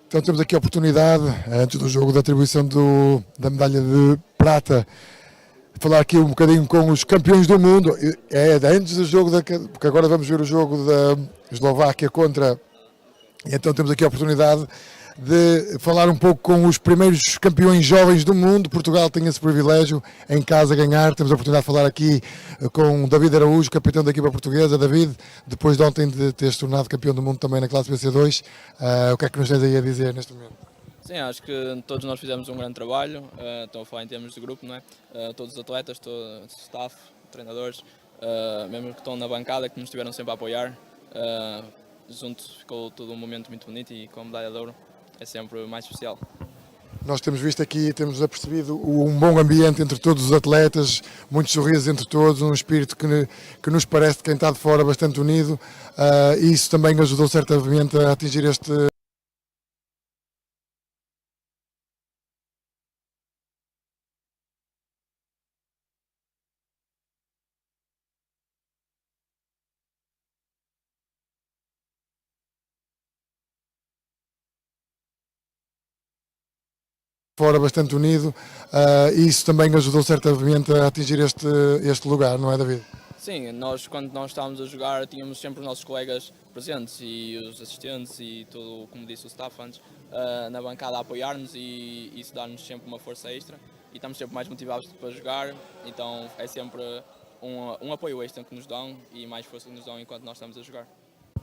Então temos aqui a oportunidade, antes do jogo da atribuição da medalha de prata, de falar aqui um bocadinho com os campeões do mundo. Antes do jogo, porque agora vamos ver o jogo da Eslováquia contra... Então temos aqui a oportunidade de falar um pouco com os primeiros campeões jovens do mundo. Portugal tem esse privilégio em casa ganhar. Temos a oportunidade de falar aqui com o David Araújo, capitão da equipa portuguesa. David, depois de ontem de teres tornado campeão do mundo também na classe BC2, o que é que nos tens aí a dizer neste momento? Sim, acho que todos nós fizemos um grande trabalho, estou a falar em termos de grupo, não é? Todos os atletas, todo o staff, treinadores, mesmo que estão na bancada, que nos estiveram sempre a apoiar, juntos ficou todo um momento muito bonito e com a medalha de ouro é sempre mais especial. Nós temos visto aqui, temos apercebido um bom ambiente entre todos os atletas, muitos sorrisos entre todos, um espírito que nos parece de quem está de fora bastante unido, e isso também ajudou certamente a atingir este... fora bastante unido, e isso também ajudou certamente a atingir este lugar, não é, David? Sim, quando nós estávamos a jogar tínhamos sempre os nossos colegas presentes e os assistentes e tudo, como disse o staff antes, na bancada a apoiar-nos e isso dá-nos sempre uma força extra e estamos sempre mais motivados para jogar, então é sempre um apoio extra que nos dão e mais força que nos dão enquanto nós estamos a jogar.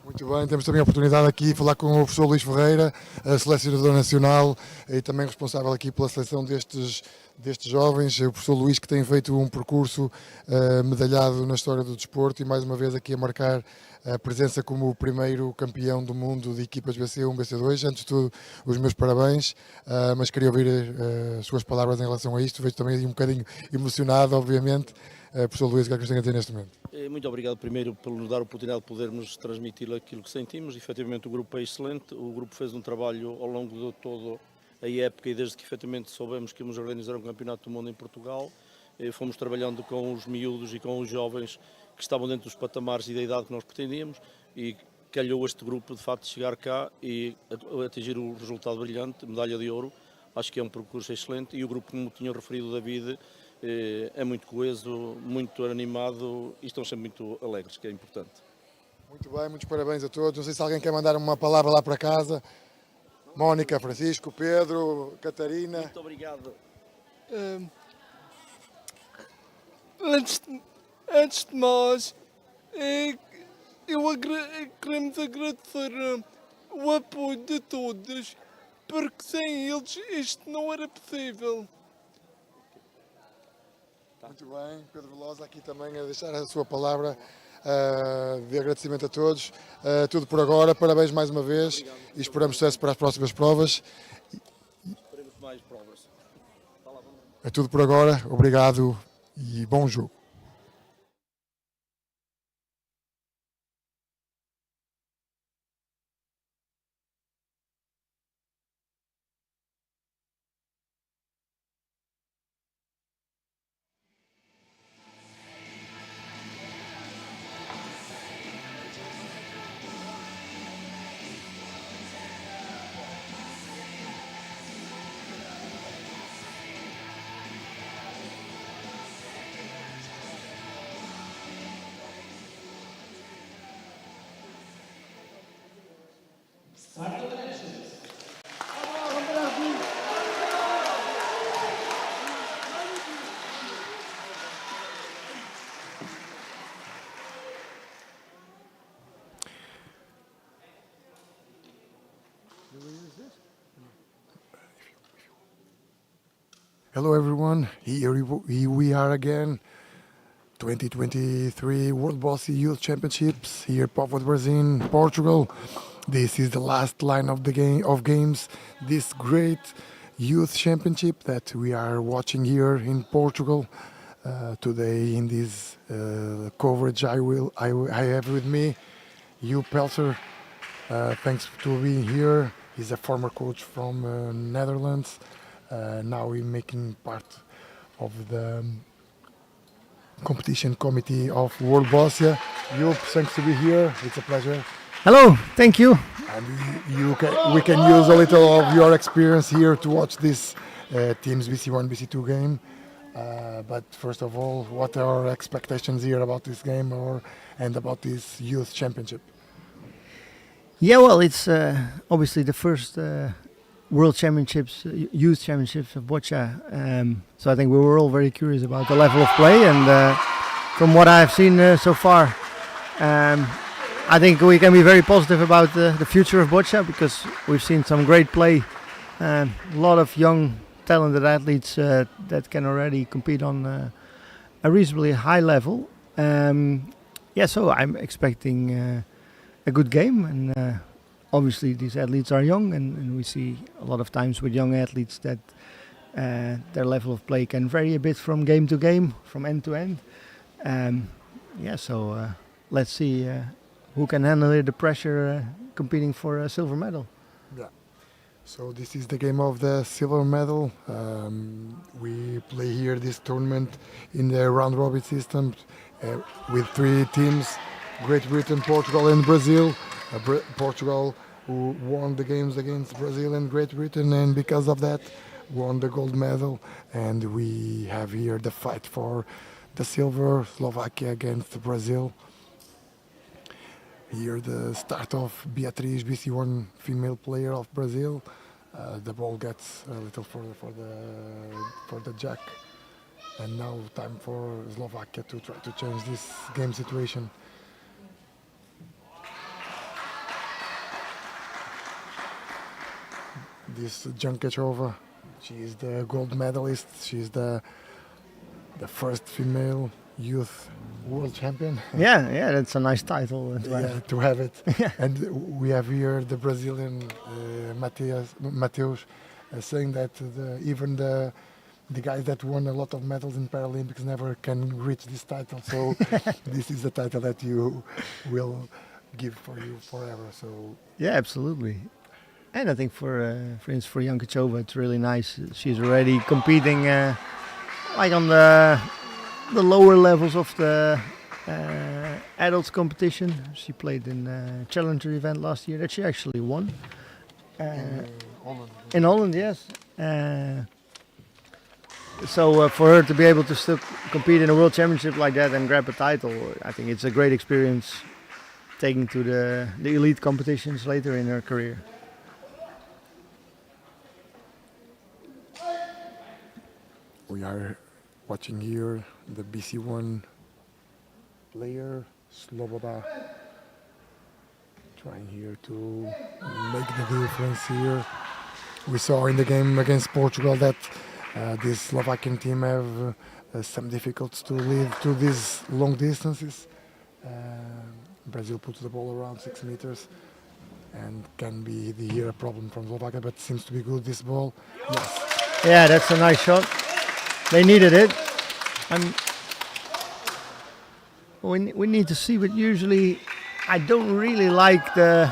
Muito bem, temos também a oportunidade aqui de falar com o professor Luís Ferreira, selecionador nacional e também responsável aqui pela seleção destes jovens. O professor Luís, que tem feito um percurso medalhado na história do desporto e mais uma vez aqui a marcar a presença como o primeiro campeão do mundo de equipas BC1, BC2. Antes de tudo, os meus parabéns, mas queria ouvir as suas palavras em relação a isto. Vejo também um bocadinho emocionado, obviamente. Professor Luís, o que é que nos tem a dizer neste momento? Muito obrigado primeiro por nos dar a oportunidade de podermos transmitir aquilo que sentimos. Efetivamente o grupo é excelente, o grupo fez um trabalho ao longo de toda a época e desde que efetivamente soubemos que íamos organizar um campeonato do mundo em Portugal, fomos trabalhando com os miúdos e com os jovens que estavam dentro dos patamares e da idade que nós pretendíamos e calhou este grupo de facto chegar cá e atingir o resultado brilhante, medalha de ouro. Acho que é um percurso excelente e o grupo, como tinha referido o David, é muito coeso, muito animado e estão sempre muito alegres, que é importante. Muito bem, muitos parabéns a todos. Não sei se alguém quer mandar uma palavra lá para casa. Mónica, Francisco, Pedro, Catarina. Muito obrigado. Antes de mais, queremos agradecer o apoio de todos, porque sem eles isto não era possível. Muito bem, Pedro Velosa aqui também a deixar a sua palavra de agradecimento a todos. Tudo por agora, parabéns mais uma vez. Obrigado, e esperamos sucesso para as próximas provas. Esperemos mais provas. É tudo por agora, obrigado e bom jogo. Hello everyone, here we are again, 2023 World Bossy Youth Championships here at Brasil, Portugal. This is the last line of the games, this great youth championship that we are watching here in Portugal. Today in this coverage I have with me Hugh Pelser. Thanks to being here. He's a former coach from Netherlands. Now he's making part of the competition committee of World Bossia. Joop, thanks to be here. It's a pleasure. Hello, thank you. And we can use a little of your experience here to watch this team's BC1, BC2 game. But first of all, what are our expectations here about this game and about this youth championship? Yeah, well, it's obviously the first World Championships, Youth Championships of boccia. So I think we were all very curious about the level of play, and from what I've seen so far, I think we can be very positive about the future of boccia, because we've seen some great play, a lot of young, talented athletes that can already compete on a reasonably high level. Yeah, so I'm expecting a good game, and obviously these athletes are young, and we see a lot of times with young athletes that their level of play can vary a bit from game to game, from end to end. Yeah, so let's see who can handle the pressure competing for a silver medal. Yeah. So this is the game of the silver medal. We play here this tournament in the round robin system with 3 teams: Great Britain, Portugal, and Brazil. Portugal, who won the games against Brazil and Great Britain, and because of that, won the gold medal. And we have here the fight for the silver, Slovakia against Brazil. Here the start of Beatriz, BC1 female player of Brazil. The ball gets a little further for the jack, and now time for Slovakia to try to change this game situation. This Jankachova, she is the gold medalist. She's the first female youth world champion. Yeah, that's a nice title To have it. Yeah. And we have here the Brazilian Mateus saying that even the guys that won a lot of medals in Paralympics never can reach this title. So this is the title that you will give for you forever. So Yeah, absolutely. And I think for instance, for Jankachova, it's really nice. She's already competing like on the lower levels of the adults competition. She played in a challenger event last year that she actually won. Holland. In Holland, yes. So for her to be able to still compete in a world championship like that and grab a title, I think it's a great experience taking to the elite competitions later in her career. We are watching here the BC1 player, Sloboda, trying here to make the difference here. We saw in the game against Portugal that this Slovakian team have some difficulties to lead to these long distances. Brazil puts the ball around 6 meters and can be here a problem from Slovakia, but seems to be good this ball. Yes. Yeah, that's a nice shot. They needed it. We need to see, but usually I don't really like the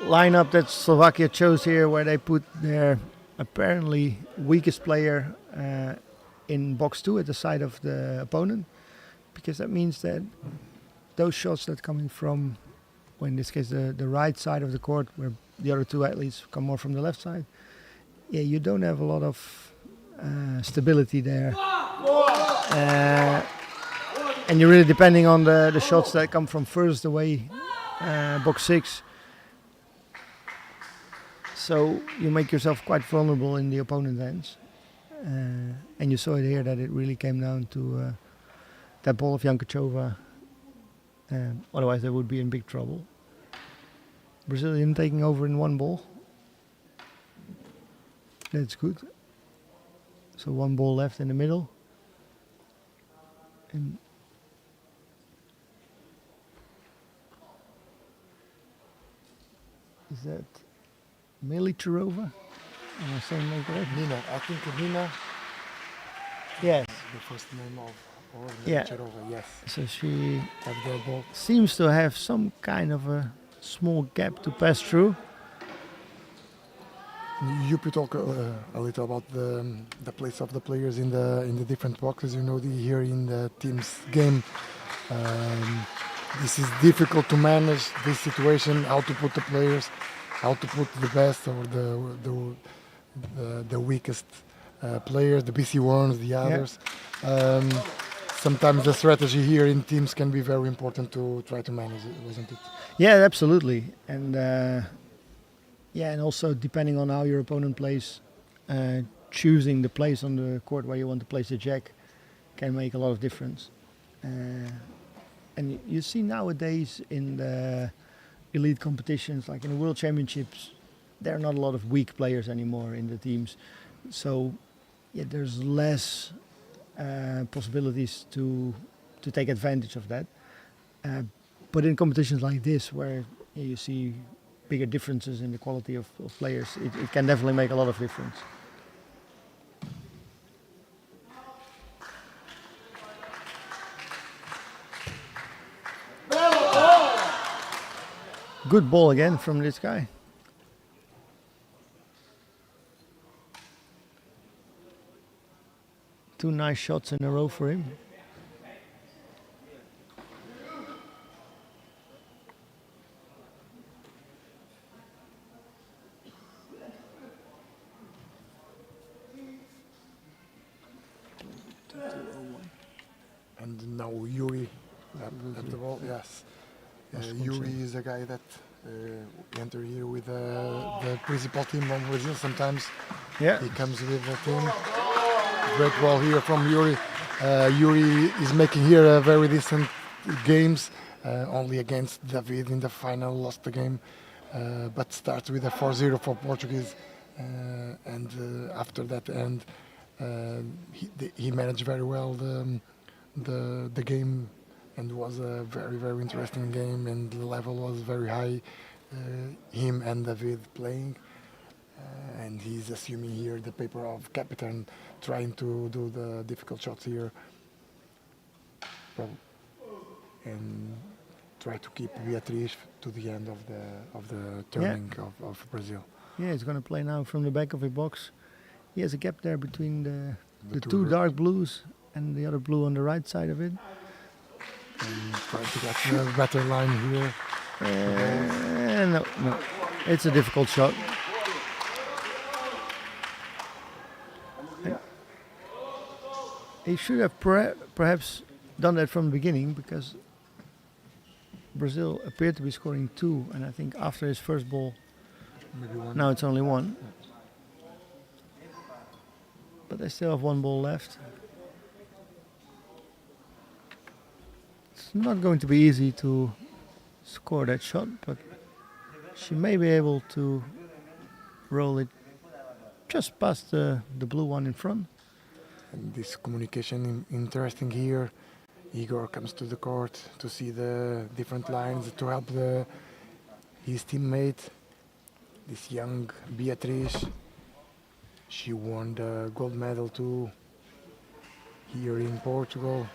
lineup that Slovakia chose here, where they put their apparently weakest player in box 2 at the side of the opponent, because that means that those shots that come in from, well, in this case the right side of the court, where the other 2 athletes come more from the left side, yeah, you don't have a lot of stability there, and you're really depending on the shots that come from furthest away, box 6. So you make yourself quite vulnerable in the opponent's hands, and you saw it here that it really came down to that ball of Jankachova. Otherwise they would be in big trouble. Brazilian taking over in 1 ball. That's good. So 1 ball left in the middle. And is that Militarova? Am I saying that correct? Nina, I think Nina, Yes. the first name of Yeah. Cherova, yes. So she Have the ball. seems to have some kind of a small gap to pass through. You could talk a little about the place of the players in the different boxes. You know, here in the team's game, this is difficult to manage this situation, how to put the players, how to put the best or the weakest players, the BC1s, the others. Sometimes the strategy here in teams can be very important to try to manage it, isn't it? Yeah, absolutely. And and also depending on how your opponent plays, choosing the place on the court where you want to place the jack can make a lot of difference. And you see nowadays in the elite competitions, like in the World Championships, there are not a lot of weak players anymore in the teams. So there's less possibilities to take advantage of that. But in competitions like this, where you see bigger differences in the quality of players, it can definitely make a lot of difference. Good ball again from this guy. Two nice shots in a row for him. And now Yuri at the ball, yes. Yuri is a guy that enter here with the principal team of Brazil. Sometimes he comes with the team. Great ball here from Yuri. Yuri is making here a very decent games, only against David in the final, lost the game, but starts with a 4-0 for Portuguese, and after that end, he managed very well the game, and was a very interesting game, and the level was very high. Him and David playing, and he's assuming here the paper of captain, trying to do the difficult shots here, and try to keep Beatriz to the end of the turning of Brazil. Yeah, he's going to play now from the back of the box. He has a gap there between the two dark blues and the other blue on the right side of it. And trying to get a better line here. No, it's a difficult shot. He should have perhaps done that from the beginning, because Brazil appeared to be scoring 2, and I think after his first ball, Maybe one. now it's only 1. But they still have 1 ball left. It's not going to be easy to score that shot, but she may be able to roll it just past the blue one in front. And this communication interesting here. Igor comes to the court to see the different lines to help his teammate. This young Beatriz, she won the gold medal too here in Portugal.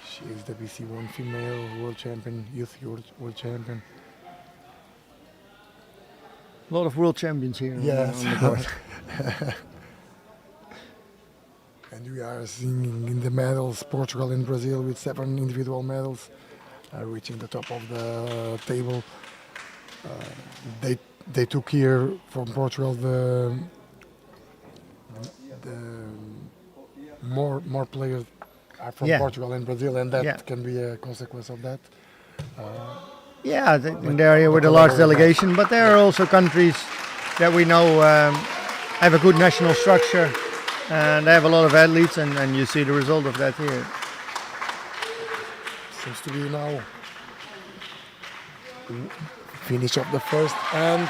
She is the BC1 female world champion, youth world champion. A lot of world champions here Yes. on the court. And we are seeing in the medals Portugal and Brazil with 7 individual medals, reaching the top of the table. They took here from Portugal the more players are from Portugal and Brazil, and that can be a consequence of that. I think they're here with a large delegation, but there are also countries that we know have a good national structure, and they have a lot of athletes, and you see the result of that here. Seems to be now finish of the first, and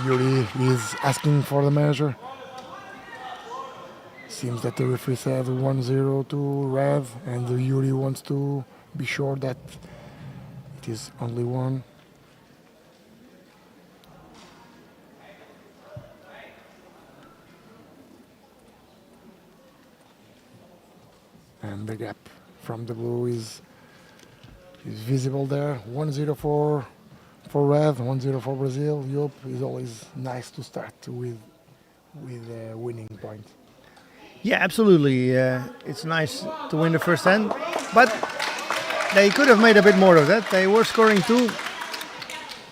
Yuri is asking for the measure. Seems that the referee said 1-0 to red, and Yuri wants to be sure that it is only 1. And the gap from the blue is visible there. 1-0 for red, 1-0 for Brazil. Europe is always nice to start with a winning point. Yeah, absolutely. It's nice to win the first hand, but they could have made a bit more of that. They were scoring too.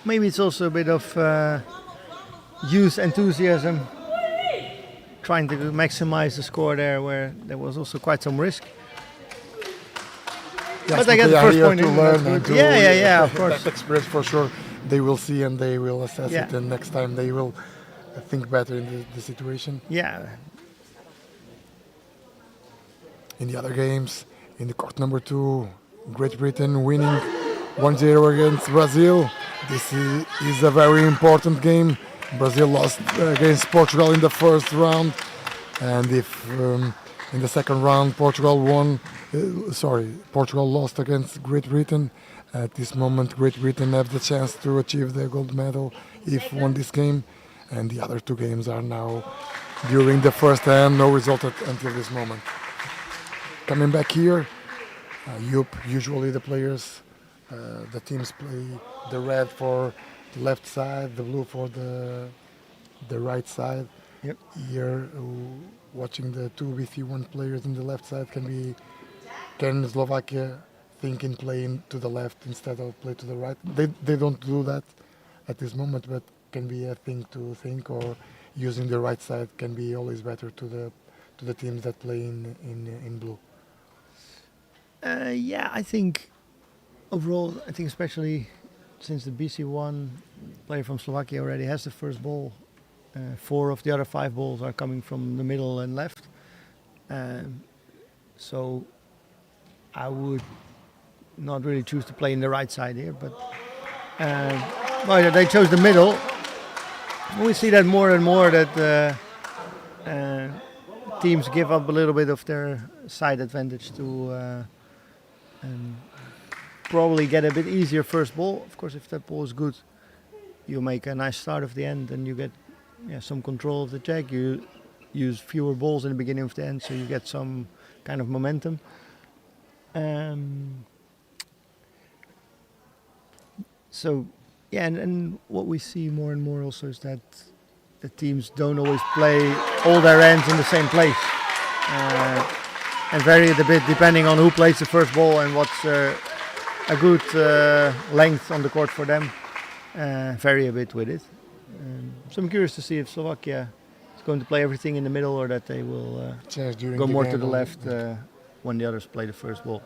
Maybe it's also a bit of youth enthusiasm, trying to maximize the score there, where there was also quite some risk. Yes, But they get the are first here point to in, learn that's and good. to Yeah, of course. that experience for sure. They will see and they will assess Yeah. it, and next time they will think better in the situation. Yeah, In the other games, in the court number 2, Great Britain winning 1-0 against Brazil. This is a very important game. Brazil lost against Portugal in the first round, and if in the second round Portugal Portugal lost against Great Britain. At this moment, Great Britain have the chance to achieve the gold medal if won this game, and the other 2 games are now during the first hand, no result until this moment. Coming back here, usually the players, the teams play the red for the left side, the blue for the right side. Yep. Here, watching the 2 BC1 players in the left side, can Slovakia think in playing to the left instead of play to the right? They don't do that at this moment, but can be a thing to think, or using the right side can be always better to the teams that play in blue. yeah. I think overall, especially since the BC1 player from Slovakia already has the first ball, 4 of the other 5 balls are coming from the middle and left. So I would not really choose to play in the right side here, but well, they chose the middle. We see that more and more, that teams give up a little bit of their side advantage to probably get a bit easier first ball. Of course, if that ball is good, you make a nice start of the end and you get some control of the jack. You use fewer balls in the beginning of the end, so you get some kind of momentum. So, yeah, and what we see more and more also is that the teams don't always play all their ends in the same place, and vary it a bit depending on who plays the first ball and what's a good length on the court for them. Vary a bit with it. So I'm curious to see if Slovakia is going to play everything in the middle, or that they will go more to the left when the others play the first ball.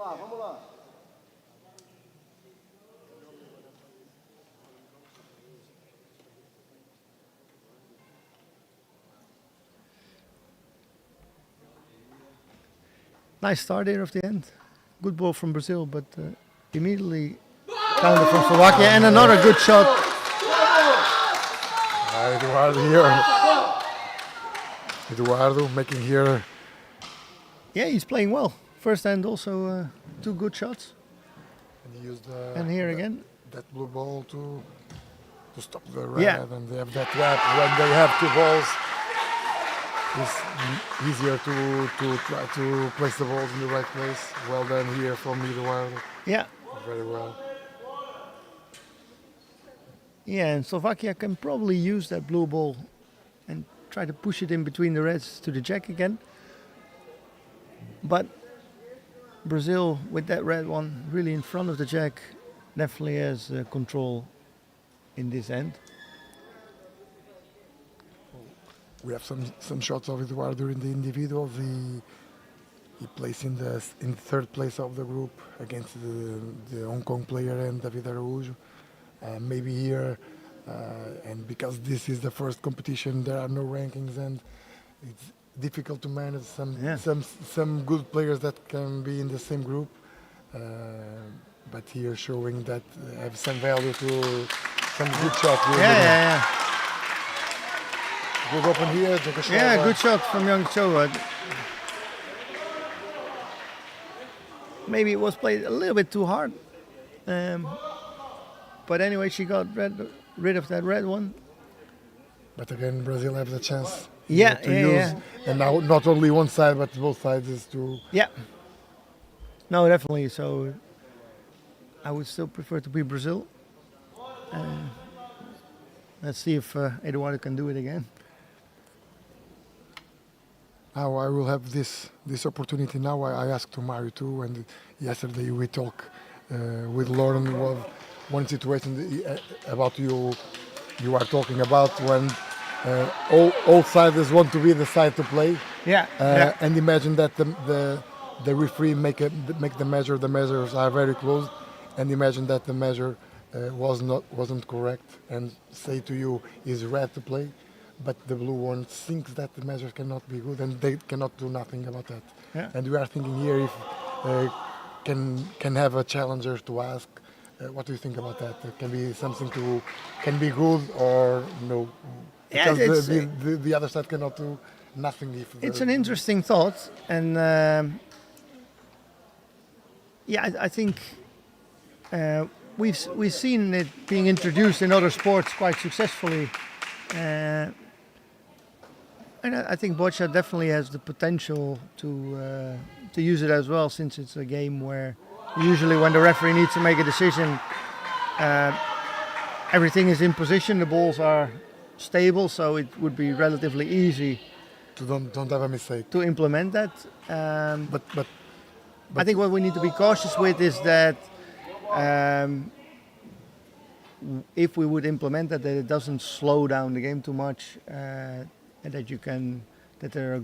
Vamos lá. Nice start there of the end. Good ball from Brazil, but immediately counter from Slovakia, and another good shot. Eduardo making here. Yeah, he's playing well. First hand also 2 good shots. And he used And here again. that blue ball to stop the red, and they have that gap when they have 2 balls. It's easier to try to place the balls in the right place. Well done here from Eduardo. Yeah. Very well. Yeah, and Slovakia can probably use that blue ball and try to push it in between the reds to the jack again. But Brazil, with that red one really in front of the jack, definitely has control in this end. We have some shots of Eduardo in the individual. He plays in the third place of the group against the Hong Kong player and David Araújo. Maybe here, and because this is the first competition, there are no rankings, and it's difficult to manage some good players that can be in the same group. But here showing that have some value to some good shot. Yeah. Good open here, take a shot. Yeah, good shot from Young Cho. maybe it was played a little bit too hard. But anyway, she got rid of that red one. But again, Brazil have the chance Yeah, to yeah, use, and now not only one side but both sides is to. Yeah. No, definitely. So I would still prefer to be Brazil. Let's see if Eduardo can do it again. Now I will have this opportunity. Now I asked to Mario too, and yesterday we talked with Lauren was one situation about you are talking about when all sides want to be the side to play. Yeah. And imagine that the referee make the measure. The measures are very close, and imagine that the measure wasn't correct, and say to you is red to play, but the blue one thinks that the measure cannot be good, and they cannot do nothing about that. Yeah. And we are thinking here if can have a challenger to ask. What do you think about that? It can be something can be good or no? Yeah, Because the other side cannot do nothing. It's an interesting thought, and I think we've seen it being introduced in other sports quite successfully, and I think boccia definitely has the potential to use it as well, since it's a game where usually when the referee needs to make a decision, everything is in position, the balls are stable, so it would be relatively easy to don't have a mistake to implement that. But I think what we need to be cautious with is that if we would implement that it doesn't slow down the game too much, and that there are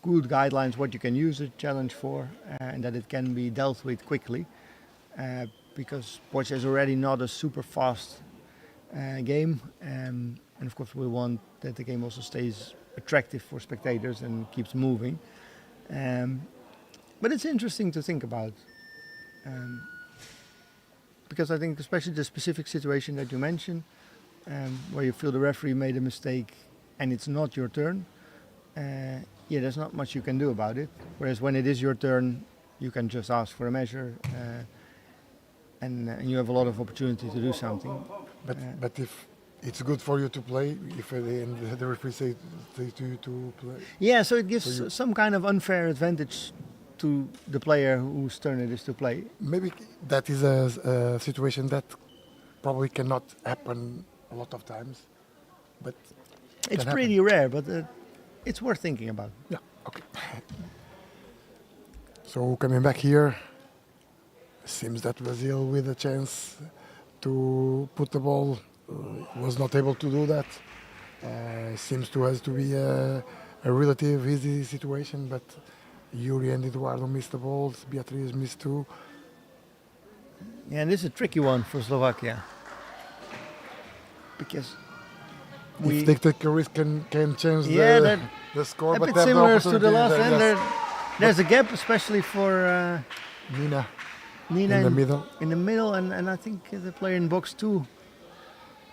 good guidelines what you can use a challenge for, and that it can be dealt with quickly, because boccia is already not a super fast game, and of course we want that the game also stays attractive for spectators and keeps moving. But it's interesting to think about, because I think especially the specific situation that you mentioned, where you feel the referee made a mistake and it's not your turn, there's not much you can do about it. Whereas when it is your turn, you can just ask for a measure, and you have a lot of opportunity to do something. But if it's good for you to play, if the referee say to you to play. Yeah, so it gives some kind of unfair advantage to the player whose turn it is to play. Maybe that is a situation that probably cannot happen a lot of times, but it's pretty rare, but it's worth thinking about. Yeah, okay. So coming back here, seems that Brazil with a chance to put the ball was not able to do that. Seems to us to be a relative easy situation, but Yuri and Eduardo missed the balls, Beatriz missed two. Yeah, and this is a tricky one for Slovakia, because if they take a risk, can change the score. A but bit similar to the last end. There's a gap, especially for Nina in the middle, and I think the player in box 2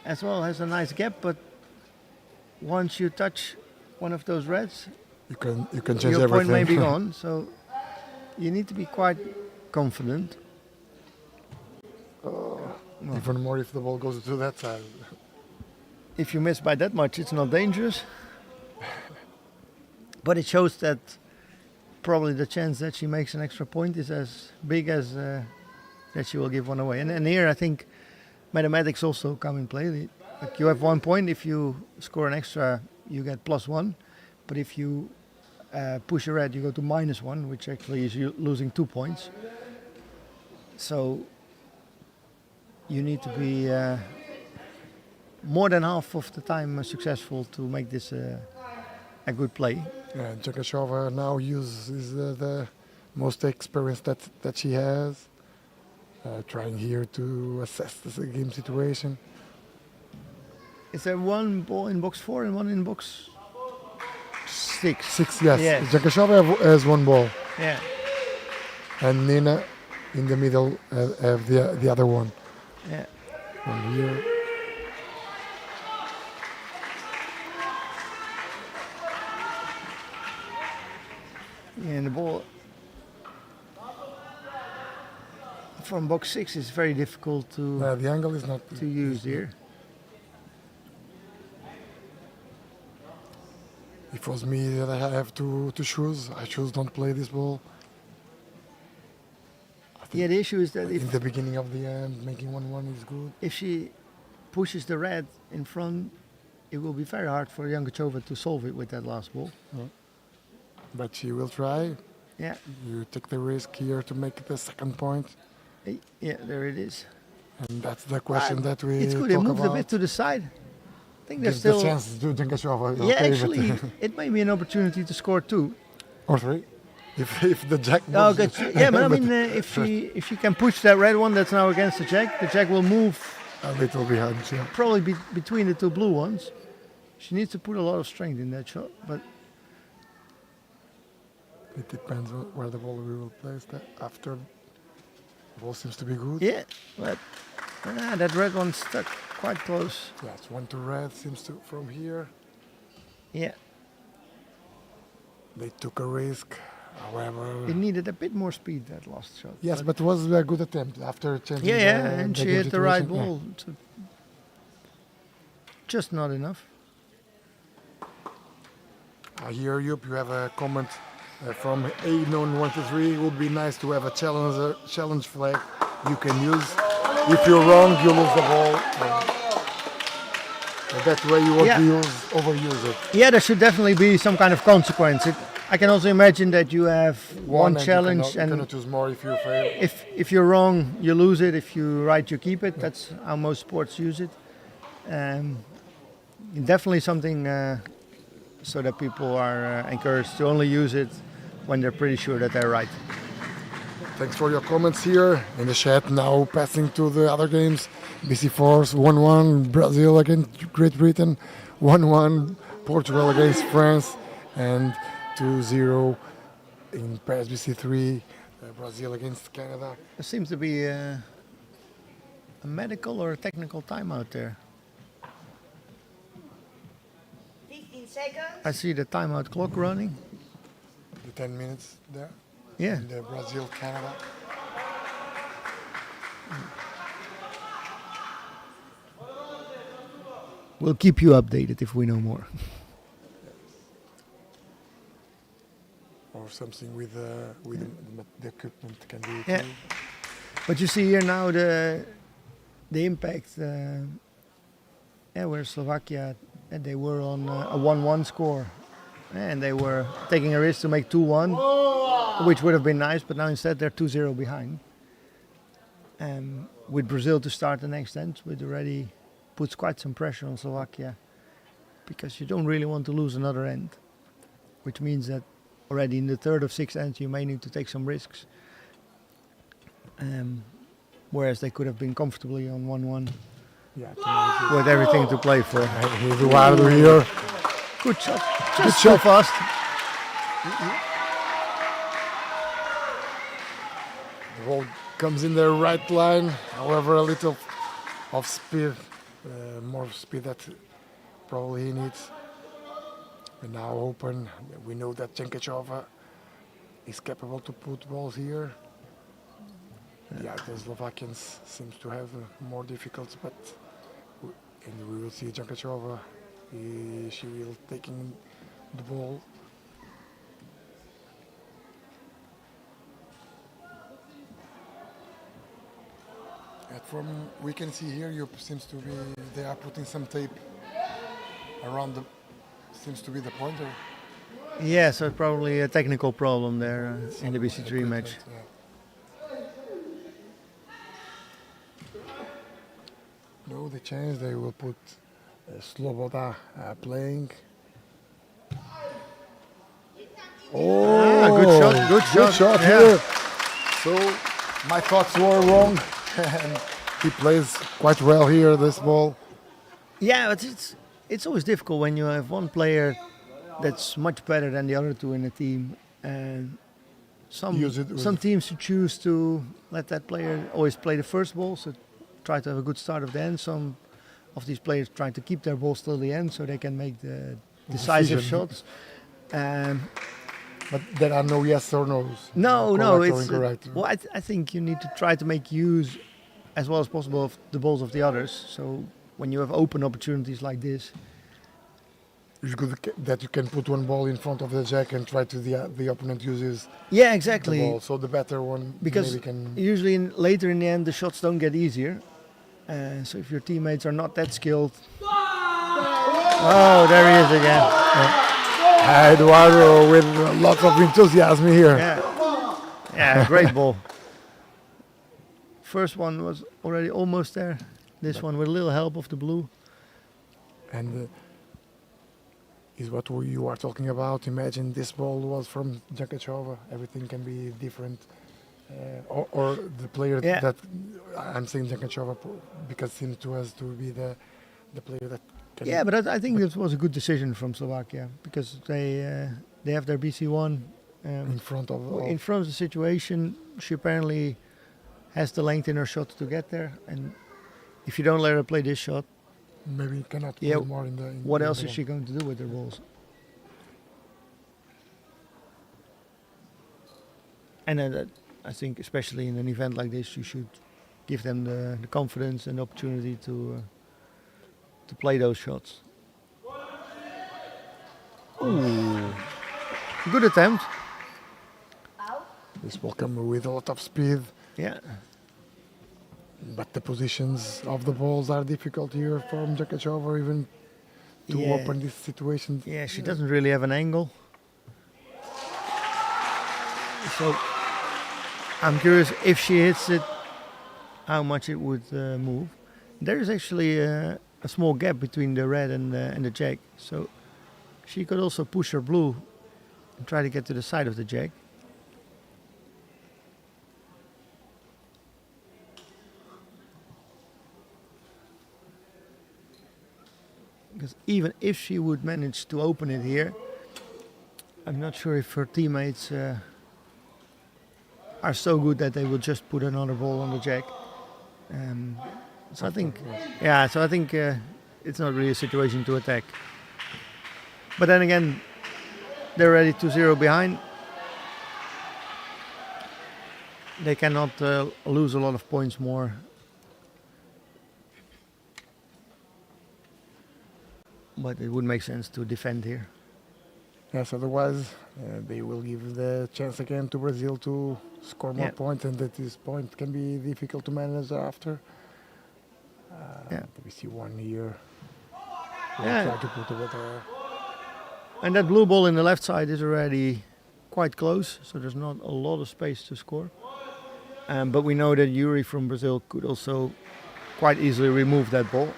as well has a nice gap. But once you touch one of those reds, you can change your everything. point may be gone. So you need to be quite confident. Even more if the ball goes to that side. If you miss by that much, it's not dangerous. But it shows that probably the chance that she makes an extra point is as big as that she will give one away. And here I think mathematics also come in play. Like you have 1 point. If you score an extra, you get +1. But if you push a red, you go to -1, which actually is you losing 2 points. So you need to be more than half of the time successful to make this a good play. Yeah, Jakashova now uses the most experience that she has, trying here to assess the game situation. Is there one ball in box 4 and one in box 6? 6, yes. Yes. Jakashova has one ball. Yeah. And Nina in the middle have the other one. Yeah. And here. And the ball from box 6 is very difficult to The angle is not use here. If it was me that I have to choose, I choose don't play this ball. Yeah, the issue is that In the beginning of the end, making 1-1 is good. if she pushes the red in front, it will be very hard for Yankachova to solve it with that last ball. But she will try. Yeah, You take the risk here to make the second point. yeah, there it is. And that's the question that we It's good. They talk moved about. a bit to the side. I think there's Gives the still. chance to Jankashova. Yeah, okay, actually, but it may be an opportunity to score two. or three. If the jack. Oh, moves- good. Yeah, but I but mean, if she can push that red one that's now against the jack will move a little behind. Yeah. probably between the two blue ones. She needs to put a lot of strength in that shot, but It depends on where the ball we will place that after. The ball seems to be good. yeah, but that red one stuck quite close. Yeah, it's 1 to red. Seems to from here. Yeah, They took a risk. However. it needed a bit more speed that last shot. Yes, but it was a good attempt after changing. Yeah, and the she game hit the right situation. Yeah. ball. Just not enough. I hear you. You have a comment from A123. It would be nice to have a challenge flag you can use. If you're wrong, you lose the ball. That way you won't overuse it. Yeah, there should definitely be some kind of consequence. I can also imagine that you have one and challenge, you and cannot use more if you fail. if you're wrong, you lose it. If you're right, you keep it. That's how most sports use it. Definitely something so that people are encouraged to only use it when they're pretty sure that they're right. Thanks for your comments here in the chat. Now passing to the other games. BC4 1-1, Brazil against Great Britain, 1-1, Portugal against France, and 2-0 in Paris BC3, Brazil against Canada. There seems to be a medical or a technical timeout there. 15 seconds. I see the timeout clock running. The 10 minutes there. Yeah. In the Brazil Canada. We'll keep you updated if we know more. Or something with the equipment can do it Yeah. too. But you see here now the impact. Where Slovakia, and they were on a 1-1 score, and they were taking a risk to make 2-1, which would have been nice. But now instead they're 2-0 behind. With Brazil to start the next end, which already puts quite some pressure on Slovakia, because you don't really want to lose another end, which means that already in the third of 6 ends you may need to take some risks. Whereas they could have been comfortably on 1-1 Yeah, with everything to play for. Eduardo here. Good shot. Good Just so shot. fast. The ball comes in the right line, however a little of speed, more speed that probably he needs. We're now open. We know that Jankachova is capable to put balls here. Yeah, the Slovakians seems to have more difficulties, but and we will see Jankachova. She will taking the ball. And from we can see here, you seems to be they are putting some tape around the. Seems to be the pointer. Yeah, so probably a technical problem there in the BC3 match. Yeah. No, they changed. They will put Sloboda playing. Oh, good shot, good shot, yeah. here. So my thoughts were wrong, and he plays quite well here. This ball. Yeah, but it's always difficult when you have one player that's much better than the other two in the team, and Use it with- some teams choose to let that player always play the first ball, so try to have a good start of the end. Some of these players try to keep their balls till the end so they can make the decisive Decision. shots. But there are no yes or no's. No, correct no, or it's incorrect. well. I think you need to try to make use, as well as possible, of the balls of the others. So when you have open opportunities like this, It's good that you can put one ball in front of the jack and try to the opponent uses yeah, the exactly. ball. So the better one Because maybe can. usually later in the end, the shots don't get easier. So if your teammates are not that skilled, oh, there he is again. Eduardo with lots of enthusiasm here. Yeah, great ball. First one was already almost there. This one with a little help of the blue. And is what you are talking about. Imagine this ball was from Jakachova. Everything can be different. Or the player Yeah. that I'm saying Jakachova because seems to us to be the player that can. Yeah, but I think this was a good decision from Slovakia because they have their BC1 in front of. in front of the situation. She apparently has the length in her shot to get there, and if you don't let her play this shot, Maybe cannot Yeah, play more in the. what in else the is game. she going to do with her balls? And I think, especially in an event like this, you should give them the confidence and opportunity to play those shots. Ooh, good attempt. Out. This will come with a lot of speed, Yeah, but the positions of the balls are difficult here from Jakachova even to Yeah. open this situation. yeah, she doesn't really have an angle. So I'm curious if she hits it, how much it would move. There is actually a small gap between the red and the jack, so she could also push her blue and try to get to the side of the jack. Because even if she would manage to open it here, I'm not sure if her teammates are so good that they will just put another ball on the jack. So I think, it's not really a situation to attack. But then again, they're already 2-0 behind. They cannot lose a lot of points more. But it would make sense to defend here. Yes, otherwise they will give the chance again to Brazil to score more Yeah. points, and at this point can be difficult to manage after. Yeah. We see one here. We'll Yeah. try to put it there. And that blue ball in the left side is already quite close, so there's not a lot of space to score. But we know that Yuri from Brazil could also quite easily remove that ball.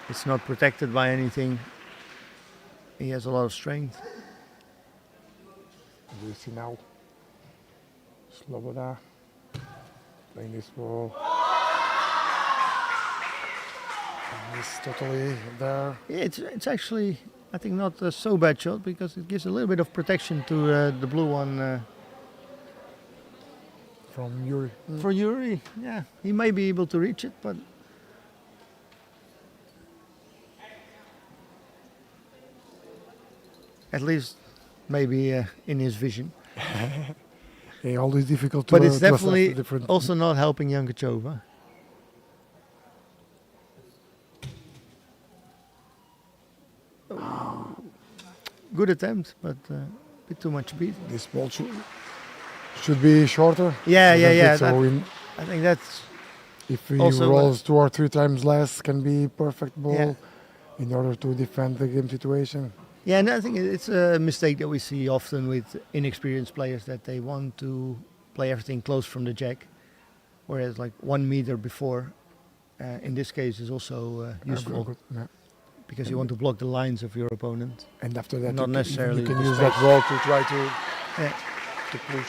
It's not protected by anything. He has a lot of strength. We see now Sloboda playing this ball. And he's totally there. It's actually, I think, not a so bad shot because it gives a little bit of protection to the blue one. From Yuri. For Yuri, yeah, he may be able to reach it, but at least maybe in his vision. Yeah, always difficult to But it's to assess definitely the different. also not helping Jankachova. Good attempt, but a bit too much speed. This ball should be shorter. Yeah, isn't yeah. it? So I think that's if he also, rolls 2 or 3 times less, can be perfect ball Yeah. in order to defend the game situation. yeah, and I think it's a mistake that we see often with inexperienced players that they want to play everything close from the jack, whereas like 1 meter before, in this case, is also useful Good, yeah. because you want to block the lines of your opponent. And after that, Not you necessarily can the use space. that ball to try to Yeah. push.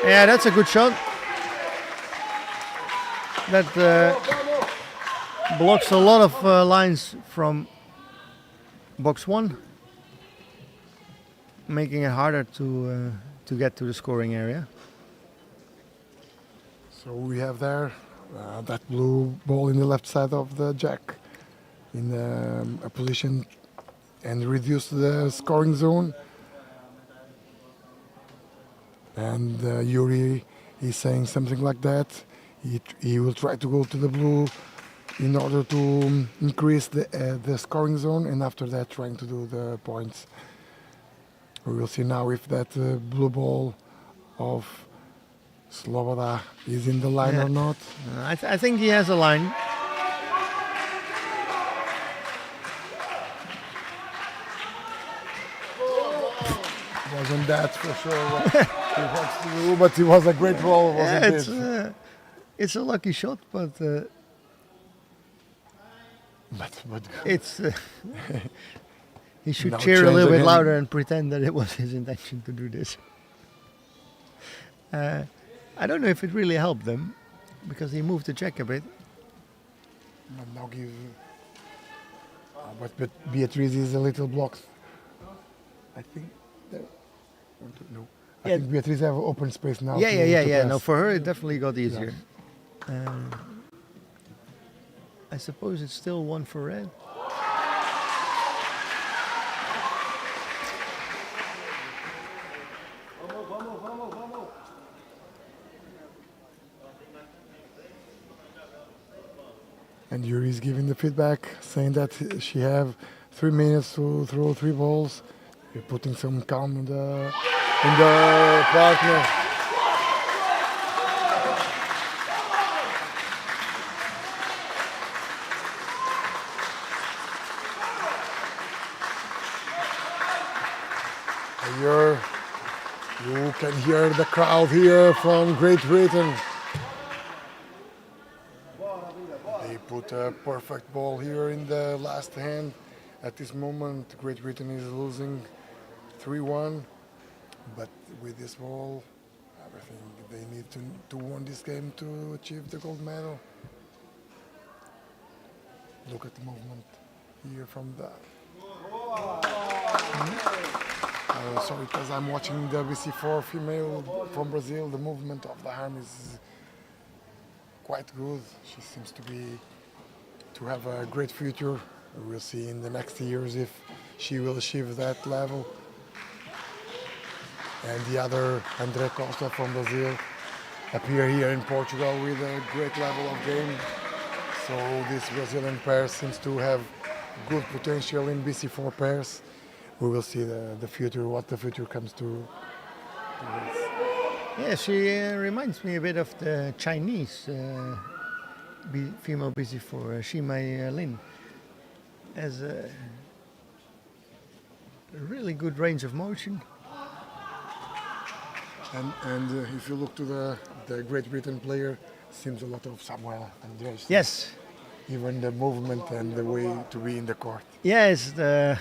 Yeah, that's a good shot. That blocks a lot of lines from box 1, making it harder to get to the scoring area. So we have there that blue ball in the left side of the jack. in a position and reduce the scoring zone. And Yuri is saying something like that. He will try to go to the blue in order to increase the scoring zone, and after that trying to do the points. We will see now if that blue ball of Slovakia is in the line or not. I think he has a line. Wasn't that for sure what he wants to do, but it was a great ball, wasn't it? It's a lucky shot, but But it's he should Now cheer a change little bit again. louder and pretend that it was his intention to do this. I don't know if it really helped them because he moved the check a bit. But now give. But Beatriz is a little blocked. I think. No. I Yeah. think Beatriz have open space now. Yeah, to- yeah, yeah, to yeah. pass. No, for her it definitely got easier. I suppose it's still one for red. And Yuri is giving the feedback, saying that she have 3 minutes to throw 3 balls. You're putting some calm in the partner. You can hear the crowd here from Great Britain. They put a perfect ball here in the last hand. At this moment, Great Britain is losing 3-1. But with this ball, I think they need to win this game to achieve the gold medal. Look at the movement here from the... sorry, because I'm watching the BC4 female from Brazil. The movement of the arm is quite good. She seems to have a great future. We'll see in the next years if she will achieve that level. And the other, André Costa from Brazil, appear here in Portugal with a great level of game. So this Brazilian pair seems to have good potential in BC4 pairs. We will see the future, what the future comes to this. Yeah, she reminds me a bit of the Chinese female BC4, Shimei Lin. Has a really good range of motion. And if you look to the Great Britain player, seems a lot of Samuel Andres. Yes. Even the movement and the way to be in the court. Yes, the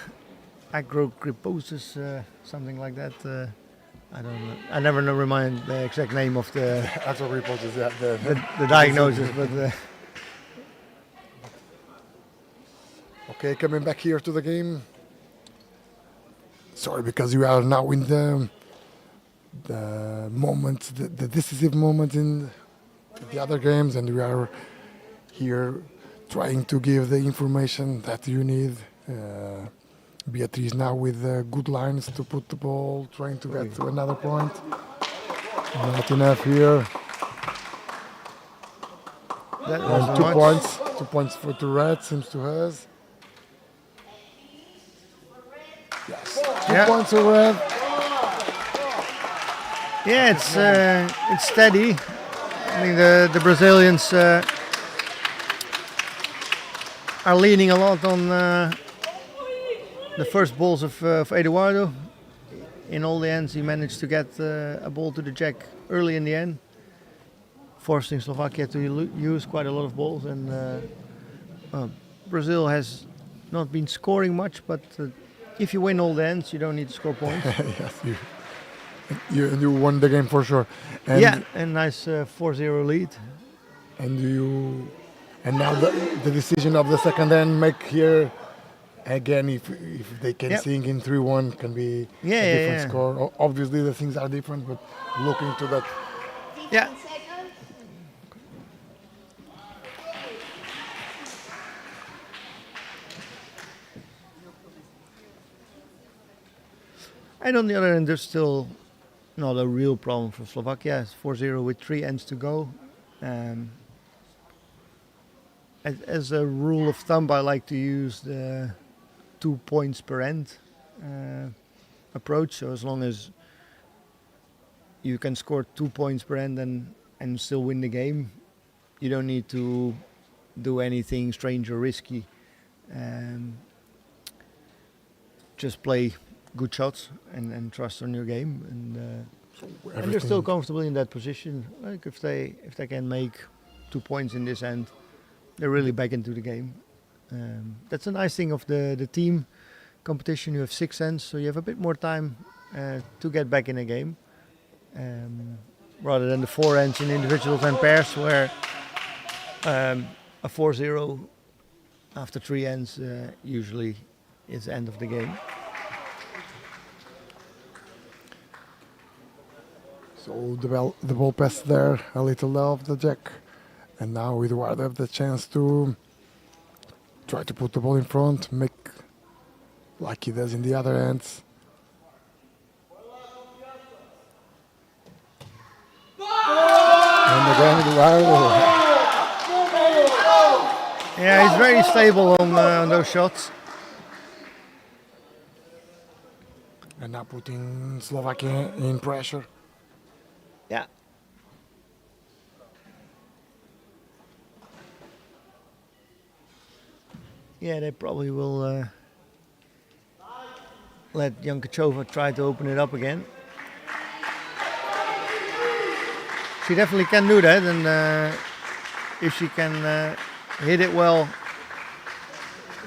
acrogryposis, something like that. I don't know. I never know remind the exact name of the Acrogryposis, yeah. the diagnosis, but Okay, coming back here to the game. Sorry, because we are now in the moment, the decisive moment in the other games, and we are here trying to give the information that you need. Beatriz now with good lines to put the ball, trying to get to another point. Not enough here. that And was 2 much. points. 2 points for the red seems to us. Yes. 2 Yeah. points for red. Yeah, it's steady. I mean, the Brazilians are leaning a lot on the first balls of Eduardo. In all the ends, he managed to get a ball to the jack early in the end, forcing Slovakia to use quite a lot of balls. And Brazil has not been scoring much, but if you win all the ends, you don't need to score points. Yes, you won the game for sure. And Yeah, and nice 4-0 lead. And now the decision of the second end make here again if they can Yep. sink in 3-1 can be Yeah, a yeah, different yeah. score. Obviously the things are different, but looking to that 15 Yeah. seconds. And on the other hand, there's still not a real problem for Slovakia. It's 4-0 with 3 ends to go. As a rule of thumb, I like to use the 2 points per end approach. So as long as you can score 2 points per end and still win the game, you don't need to do anything strange or risky. Just play good shots and trust on your game, and they're still comfortable in that position. Like if they can make 2 points in this end, they're really back into the game. That's a nice thing of the team competition. You have 6 ends, so you have a bit more time to get back in a game, rather than the 4 ends in individuals and pairs, where a 4-0 after 3 ends usually is the end of the game. So the ball passed there a little off the jack, and now Eduardo have the chance to try to put the ball in front, make like he does in the other ends. And again Eduardo. Yeah, he's very stable on those shots. And now putting Slovakia in pressure. Yeah. Yeah, they probably will let Jankachova try to open it up again. She definitely can do that, and if she can hit it well,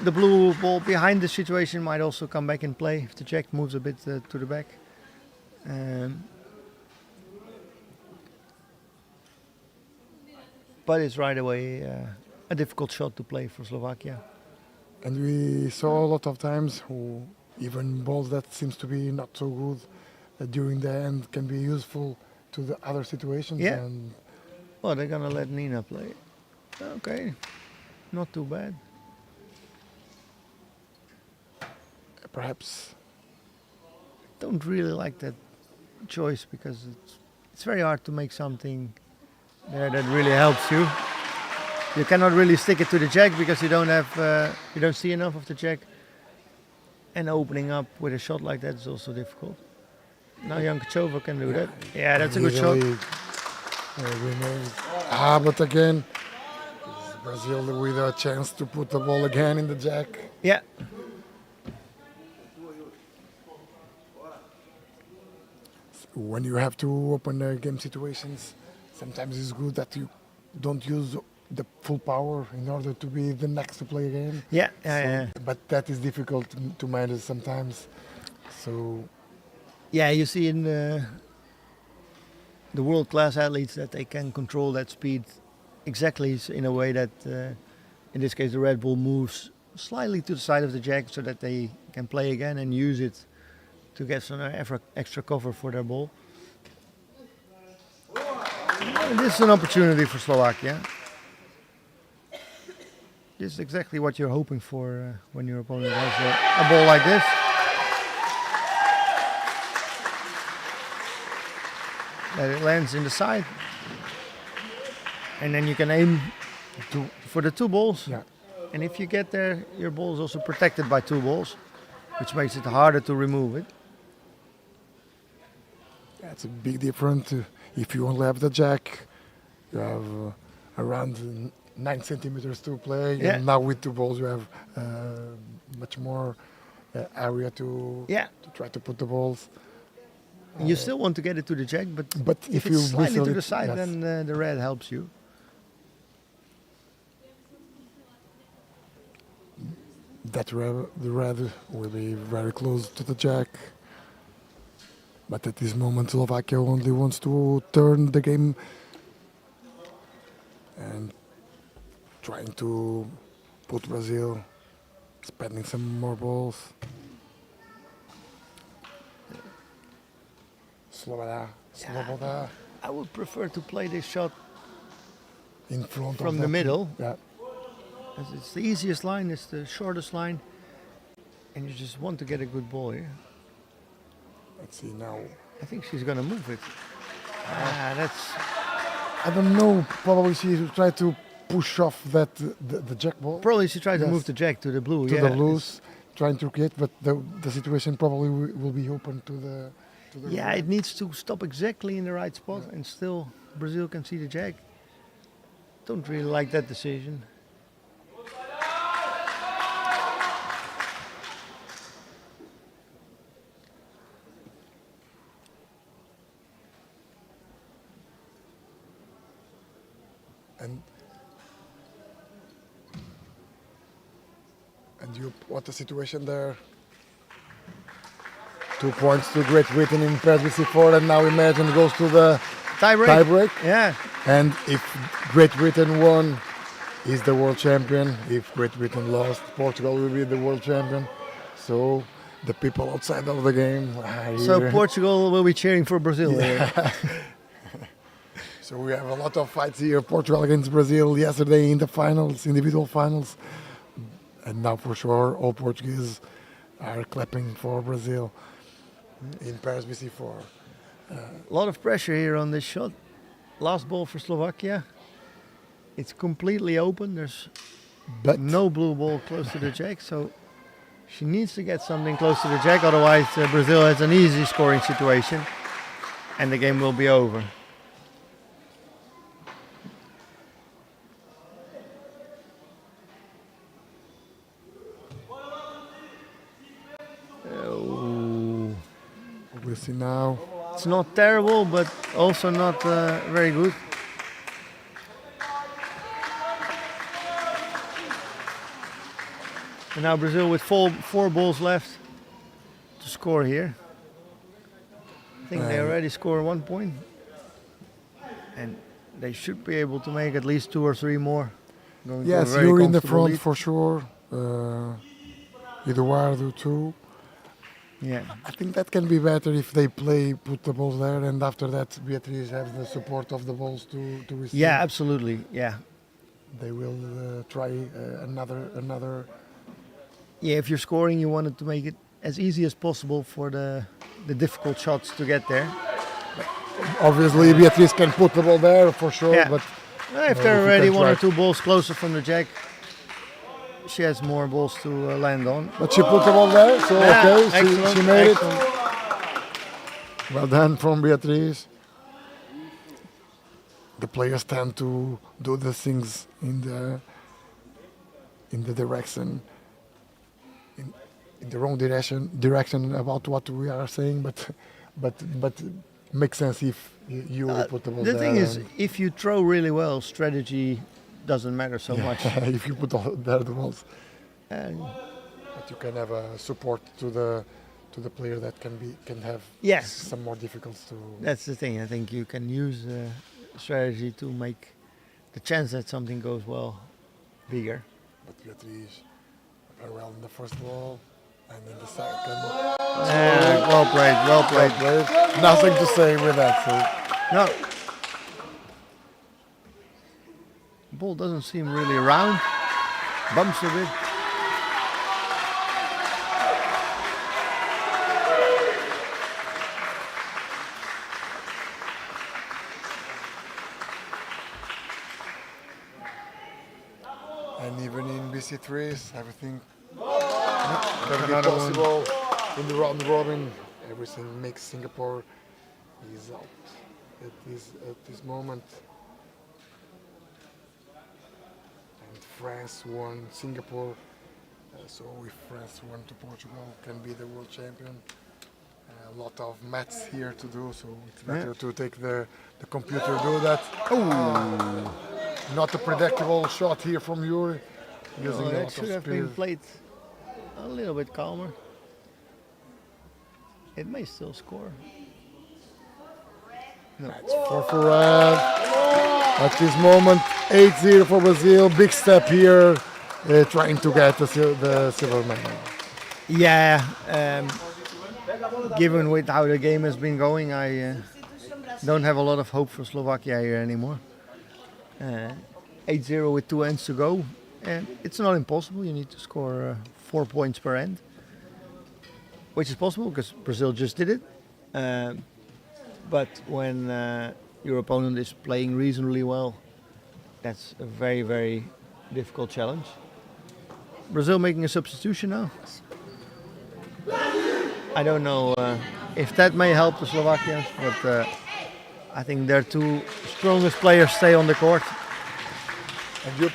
the blue ball behind the situation might also come back in play if the jack moves a bit to the back. But it's right away a difficult shot to play for Slovakia. And we saw a lot of times who even balls that seems to be not so good during the end can be useful to the other situations. Yeah. And Well, they're gonna let Nina play. Okay, not too bad. perhaps. Don't really like that choice because it's very hard to make something there that really helps you. You cannot really stick it to the jack because you don't have you don't see enough of the jack. And opening up with a shot like that is also difficult. Now Jankachova can do that. Yeah, that's a good shot. But again, Brazil with a chance to put the ball again in the jack. Yeah. When you have to open game situations, sometimes it's good that you don't use the full power in order to be the next to play again. Yeah, But that is difficult to manage sometimes. So yeah, you see in the world-class athletes that they can control that speed exactly in a way that, in this case, the Red Bull moves slightly to the side of the jack so that they can play again and use it to get some extra cover for their ball. And this is an opportunity for Slovakia. This is exactly what you're hoping for when your opponent has a ball like this. That it lands in the side. And then you can aim for the two balls. yeah, And if you get there, your ball is also protected by two balls, which makes it harder to remove it. that's a big difference. If you only have the jack, you have around 9 centimeters to play. Yeah. And now with two balls, you have much more area to try to put the balls. You still want to get it to the jack, but if you it's slightly whistle to it, the side, yes. then the red helps you. The red will be very close to the jack. But at this moment, Slovakia only wants to turn the game and trying to put Brazil, spending some more balls. Slovakia I would prefer to play this shot in front from of the that. middle. Yeah, As it's the easiest line, it's the shortest line, and you just want to get a good ball here. Let's see now. I think she's going to move it. That's I don't know. Probably she tried to push off the jack ball probably she tried to Yes. move the jack to the blue. to yeah, the blues, trying to create, but the situation probably will be open to the. Yeah, it needs to stop exactly in the right spot, and still Brazil can see the jack. Don't really like that decision. And you what the situation there? 2 points to Great Britain in pairs BC4, and now imagine goes to the Tie-break. tie-break. Yeah. And if Great Britain won, is the world champion. If Great Britain lost, Portugal will be the world champion. So the people outside of the game are So here. Portugal will be cheering for Brazil. Yeah. So we have a lot of fights here. Portugal against Brazil yesterday in the finals, individual finals. And now for sure all Portuguese are clapping for Brazil in Paris BC4. A lot of pressure here on this shot. Last ball for Slovakia. It's completely open. There's But no blue ball close to the jack, so she needs to get something close to the jack. Otherwise, Brazil has an easy scoring situation, and the game will be over. Oh. we'll see now. It's not terrible, but also not very good. And now Brazil with four balls left to score here. I think they already scored 1 point. And they should be able to make at least 2 or 3 more. Going to a Yes, very you're in the comfortable front lead. for sure. Eduardo too. Yeah. I think that can be better if they put the balls there, and after that Beatriz has the support of the balls to receive. Yeah, absolutely. Yeah. They will try another. Yeah, if you're scoring, you want it to make it as easy as possible for the difficult shots to get there. Obviously, Beatriz can put the ball there for sure, Yeah. but If if they're you already can 1 or try. 2 balls closer from the jack, she has more balls to land on. she put the ball there, so okay, excellent, she made excellent. it. Well done from Beatriz. The players tend to do the things in the direction. In the wrong direction about what we are saying, but makes sense if you put the ball The there. thing is, if you throw really well, strategy doesn't matter so much. if you put there the balls, And but you can have a support to the player that can have yes, some more difficulties to. that's the thing. I think you can use strategy to make the chance that something goes well bigger. But Beatriz very well in the first ball, and in the second. Well played, well played. Nothing to say with that. So. No. Ball doesn't seem really round. Bumps a bit. And even in BC3s, everything Another one. possible in the round robin. Everything makes Singapore is out at this moment. And France won Singapore, so if France won to Portugal, can be the world champion. A lot of maths here to do, so it's better to take the computer do that. Oh, not a predictable shot here from Yuri. Using a That lot should of have speed. been played a little bit calmer. It may still score. It's 4 for red. At this moment, 8-0 for Brazil. Big step here, trying to get the silver medal. Yeah, given with how the game has been going, I don't have a lot of hope for Slovakia here anymore. 8-0 with 2 ends to go, and it's not impossible. You need to score 4 points per end, which is possible because Brazil just did it. But when your opponent is playing reasonably well, that's a very, very difficult challenge. Brazil making a substitution now. I don't know if that may help the Slovakians, but I think their two strongest players stay on the court. And you,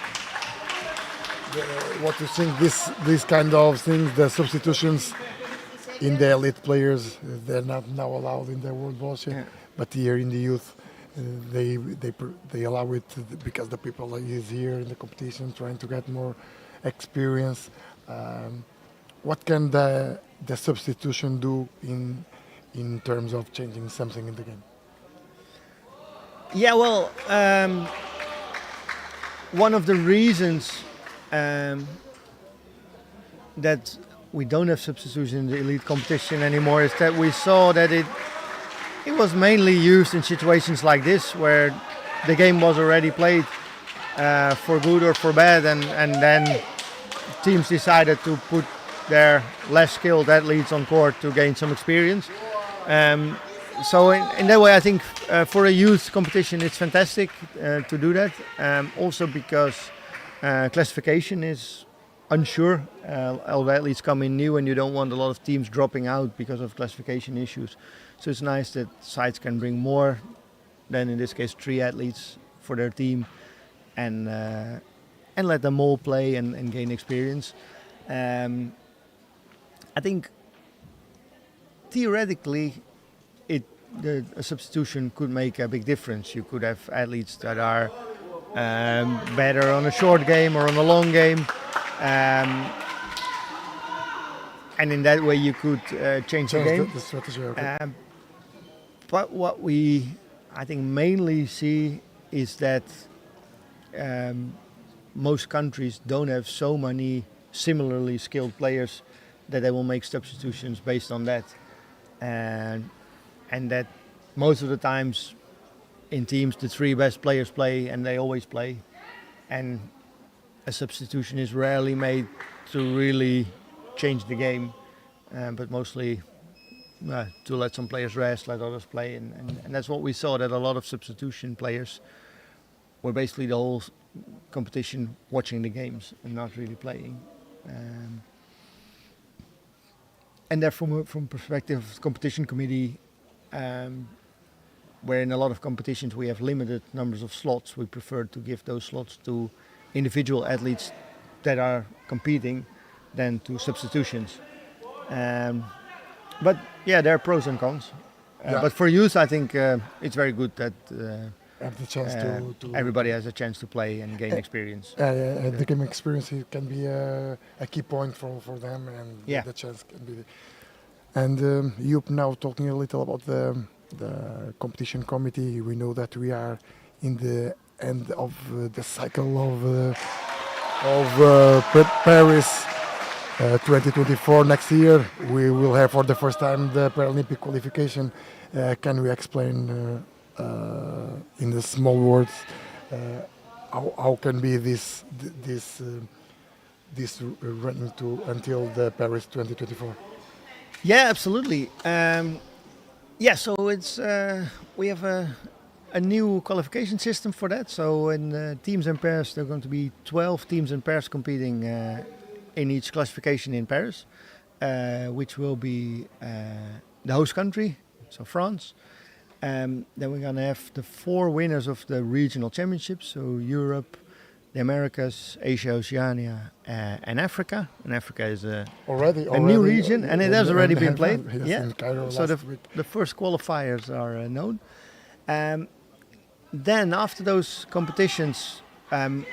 what you think these kind of things, the substitutions in the elite players, they're not now allowed in the World Ball, but here in the youth, they allow it because the people is here in the competition trying to get more experience. What can the substitution do in terms of changing something in the game? Yeah, well, one of the reasons that we don't have substitution in the elite competition anymore is that we saw that it was mainly used in situations like this where the game was already played for good or for bad, and then teams decided to put their less skilled athletes on court to gain some experience. So in that way, I think for a youth competition it's fantastic to do that. Also because classification is unsure. All the athletes come in new and you don't want a lot of teams dropping out because of classification issues. So it's nice that sides can bring more than, in this case, 3 athletes for their team and let them all play and gain experience. I think theoretically a substitution could make a big difference. You could have athletes that are better on a short game or on a long game. And in that way you could change the game. The strategy, okay. But what we, I think, mainly see is that most countries don't have so many similarly skilled players that they will make substitutions based on that. And that most of the times in teams the 3 best players play and they always play. And a substitution is rarely made to really change the game, but mostly to let some players rest, let others play. And that's what we saw, that a lot of substitution players were basically the whole competition watching the games and not really playing. And therefore, from perspective of the competition committee, where in a lot of competitions we have limited numbers of slots, we prefer to give those slots to individual athletes that are competing than to substitutions. But yeah, there are pros and cons. But for youth, I think it's very good that Have the chance to everybody has a chance to play and gain experience. the game experience can be a key point for them, and Yeah. the chance can be. And you now talking a little about the competition committee. We know that we are in the end of the cycle of Paris 2024. Next year we will have for the first time the Paralympic qualification. Can we explain in the small words how can be this running to until the Paris 2024? Yeah, absolutely. So it's we have a new qualification system for that. So in teams and pairs, there are going to be 12 teams and pairs competing in each classification in Paris, which will be the host country, so France. Then we're going to have the 4 winners of the regional championships, so Europe, the Americas, Asia, Oceania, and Africa. And Africa is a new region, and it has already been played. In Cairo so last week. the first qualifiers are known. Then after those competitions,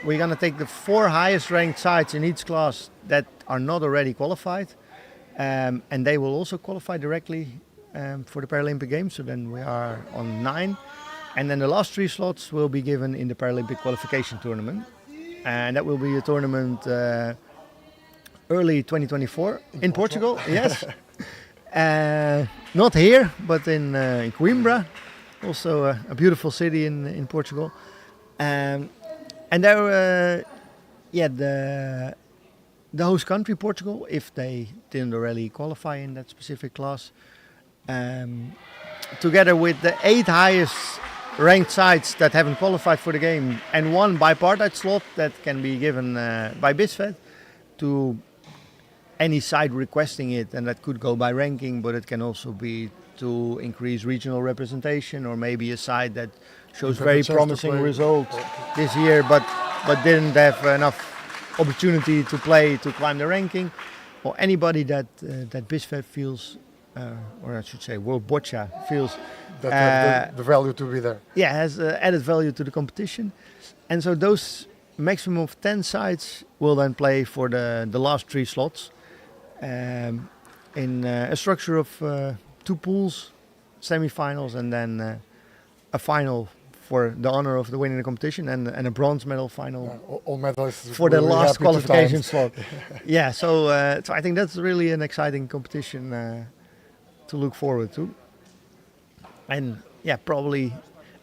we're going to take the 4 highest ranked sides in each class that are not already qualified, and they will also qualify directly for the Paralympic Games. So then we are on 9, and then the last 3 slots will be given in the Paralympic qualification tournament, and that will be a tournament early 2024 in Portugal. Yes, not here, but in Coimbra, also a beautiful city in Portugal, and there, the host country, Portugal, if they didn't already qualify in that specific class, together with the 8 highest ranked sides that haven't qualified for the game, and 1 bipartite slot that can be given by BISFED to any side requesting it, and that could go by ranking, but it can also be to increase regional representation, or maybe a side that shows very promising results this year, but didn't have enough opportunity to play to climb the ranking, or anybody that BISFED feels, or I should say World Boccia feels That have the value to be there. yeah, has added value to the competition. And so those maximum of 10 sides will then play for the last 3 slots in a structure of 2 pools, semi-finals, and then a final for the honor of the winning the competition, and a bronze medal final All medalists for the will be last happy 2 qualification times. slot. Yeah, so I think that's really an exciting competition to look forward to. And yeah, probably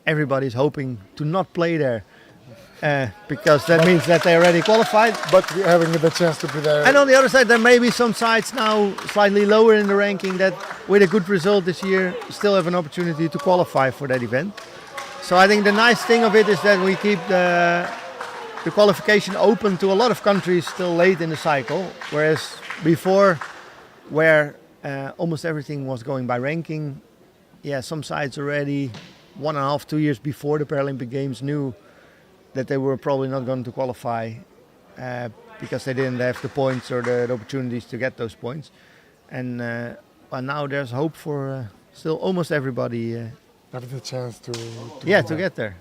everybody's hoping to not play there because that means that they already qualified. But we're having the chance to be there. And on the other side, there may be some sides now slightly lower in the ranking that, with a good result this year, still have an opportunity to qualify for that event. So I think the nice thing of it is that we keep the qualification open to a lot of countries still late in the cycle, whereas before, where almost everything was going by ranking, yeah, some sides already 1.5, 2 years before the Paralympic Games knew that they were probably not going to qualify because they didn't have the points or the opportunities to get those points. And well, now there's hope for still almost everybody Have the chance to get there.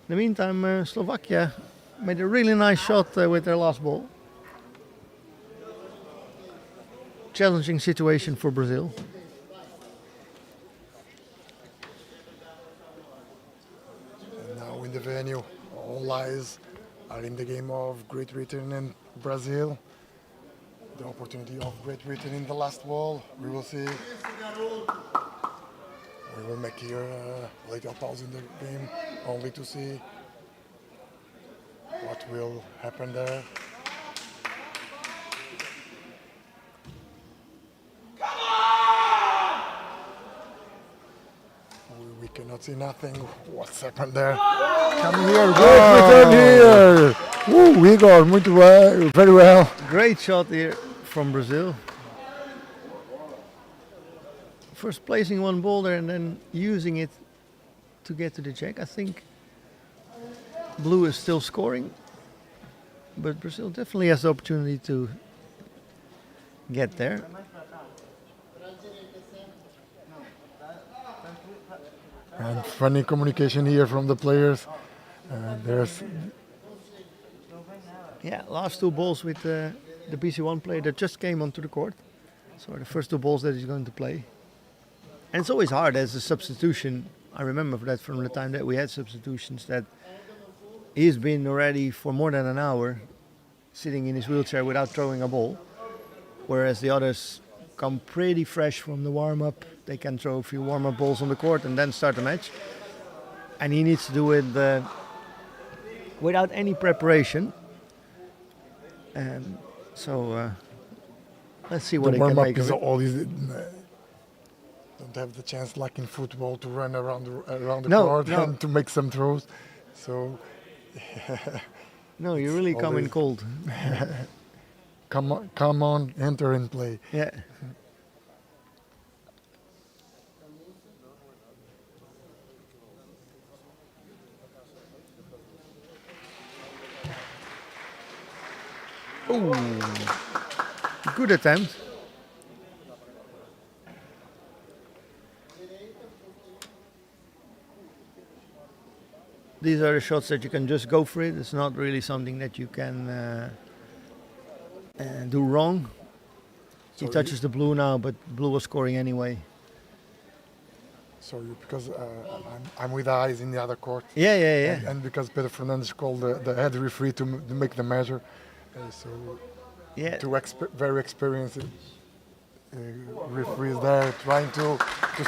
In the meantime, Slovakia made a really nice shot with their last ball. Challenging situation for Brazil. And now in the venue, all eyes are in the game of Great Britain and Brazil. The opportunity of Great Britain in the last ball. We will see. We will make here a little pause in the game only to see what will happen there. We cannot see nothing. What's happened there? Coming here, Great Britain here. Woo, Igor, muito well, very well. Great shot here from Brazil. First placing one ball there and then using it to get to the check. I think Blue is still scoring, but Brazil definitely has the opportunity to get there. And funny communication here from the players. There's Yeah, last 2 balls with the BC1 player that just came onto the court. So the first 2 balls that he's going to play. And it's always hard as a substitution. I remember that from the time that we had substitutions, that he's been already for more than an hour sitting in his wheelchair without throwing a ball. Whereas the others come pretty fresh from the warm-up. They can throw a few warm-up balls on the court and then start the match. And he needs to do it without any preparation. So let's see what the he can warm-up make is of it. all these. Don't have the chance, like in football, to run around the No, court no. and to make some throws. So No, you really come in always- cold. come on, enter and play. Yeah. Ooh, good attempt. These are the shots that you can just go for it. It's not really something that you can do wrong. He So touches the blue now, but blue was scoring anyway. So because I'm with the eyes in the other court. Yeah. And because Pedro Fernandes called the head referee to make the measure. So Yeah. two very experienced referees there trying to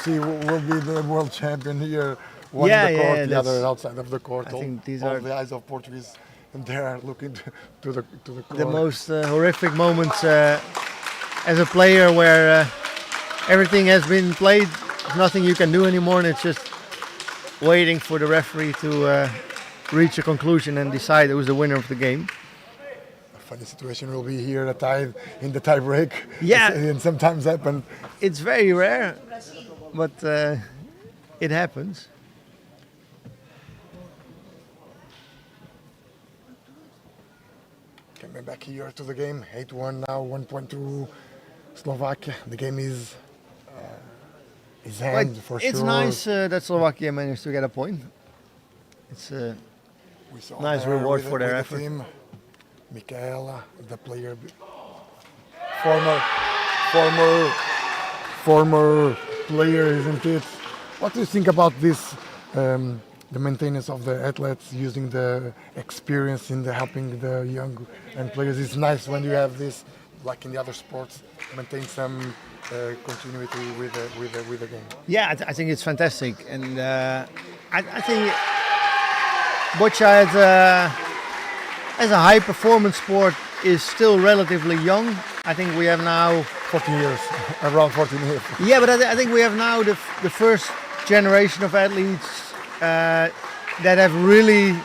see who will be the world champion here. One in the court, the other outside of the court. I think these all are the eyes of Portuguese, and they are looking to the court. the most horrific moments as a player, where everything has been played. There's nothing you can do anymore, and it's just waiting for the referee to reach a conclusion and decide who's the winner of the game. A funny situation will be here in the tie break. Yeah. And sometimes happen. It's very rare, but it happens. Coming back here to the game, 8-1 now, 1 point to Slovakia. The game is hand for sure. It's nice that Slovakia managed to get a point. It's We saw nice there reward with for their the effort. team. Michaela, the player, former player, isn't it? What do you think about this? The maintenance of the athletes using the experience in the helping the young and players. It's nice when you have this, like in the other sports, maintain some continuity with the game. Yeah, I think it's fantastic, and I think boccia as a high performance sport is still relatively young. I think we have now 14 years, around 14 years. Yeah, but I think we have now the first generation of athletes that have really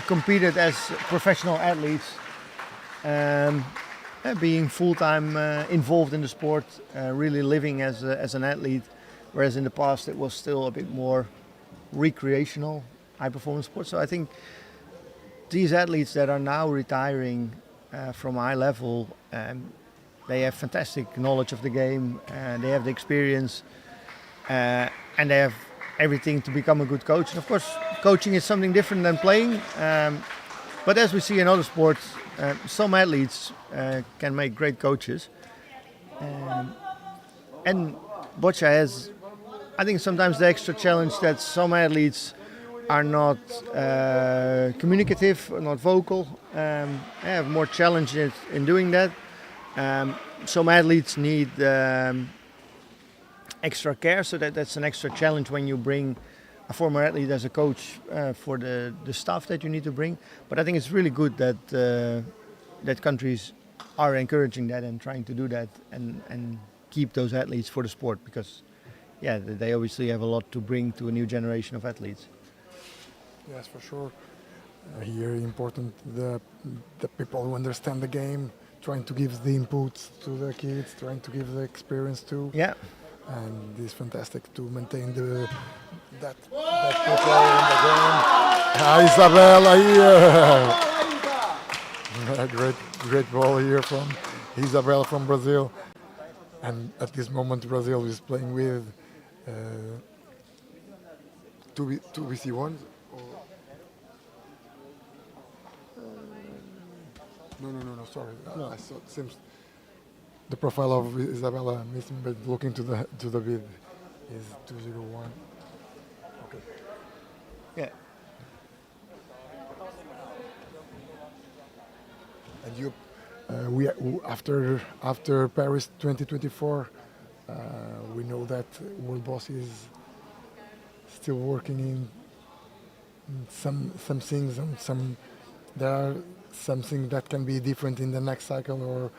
competed as professional athletes, being full-time involved in the sport, really living as an athlete, whereas in the past it was still a bit more recreational, high-performance sport. So I think these athletes that are now retiring from high level, they have fantastic knowledge of the game, they have the experience, and they have everything to become a good coach. And of course, coaching is something different than playing. But as we see in other sports, some athletes can make great coaches. And boccia has, I think, sometimes the extra challenge that some athletes are not communicative, not vocal, have more challenges in doing that. Some athletes need extra care, so that's an extra challenge when you bring a former athlete as a coach for the staff that you need to bring. But I think it's really good that that countries are encouraging that and trying to do that and keep those athletes for the sport, because yeah, they obviously have a lot to bring to a new generation of athletes. Yes, for sure. Here, important the people who understand the game, trying to give the inputs to the kids, trying to give the experience too. Yeah. And it's fantastic to maintain that people in the game. Isabella here. Great ball here from Isabella from Brazil. And at this moment, Brazil is playing with two BC1s. No, sorry. No. I saw it seems the profile of Isabella missing, but looking to the bid is 201. Okay. Yeah. And you, after Paris 2024, we know that World Boss is still working in some things, and there are something that can be different in the next cycle, or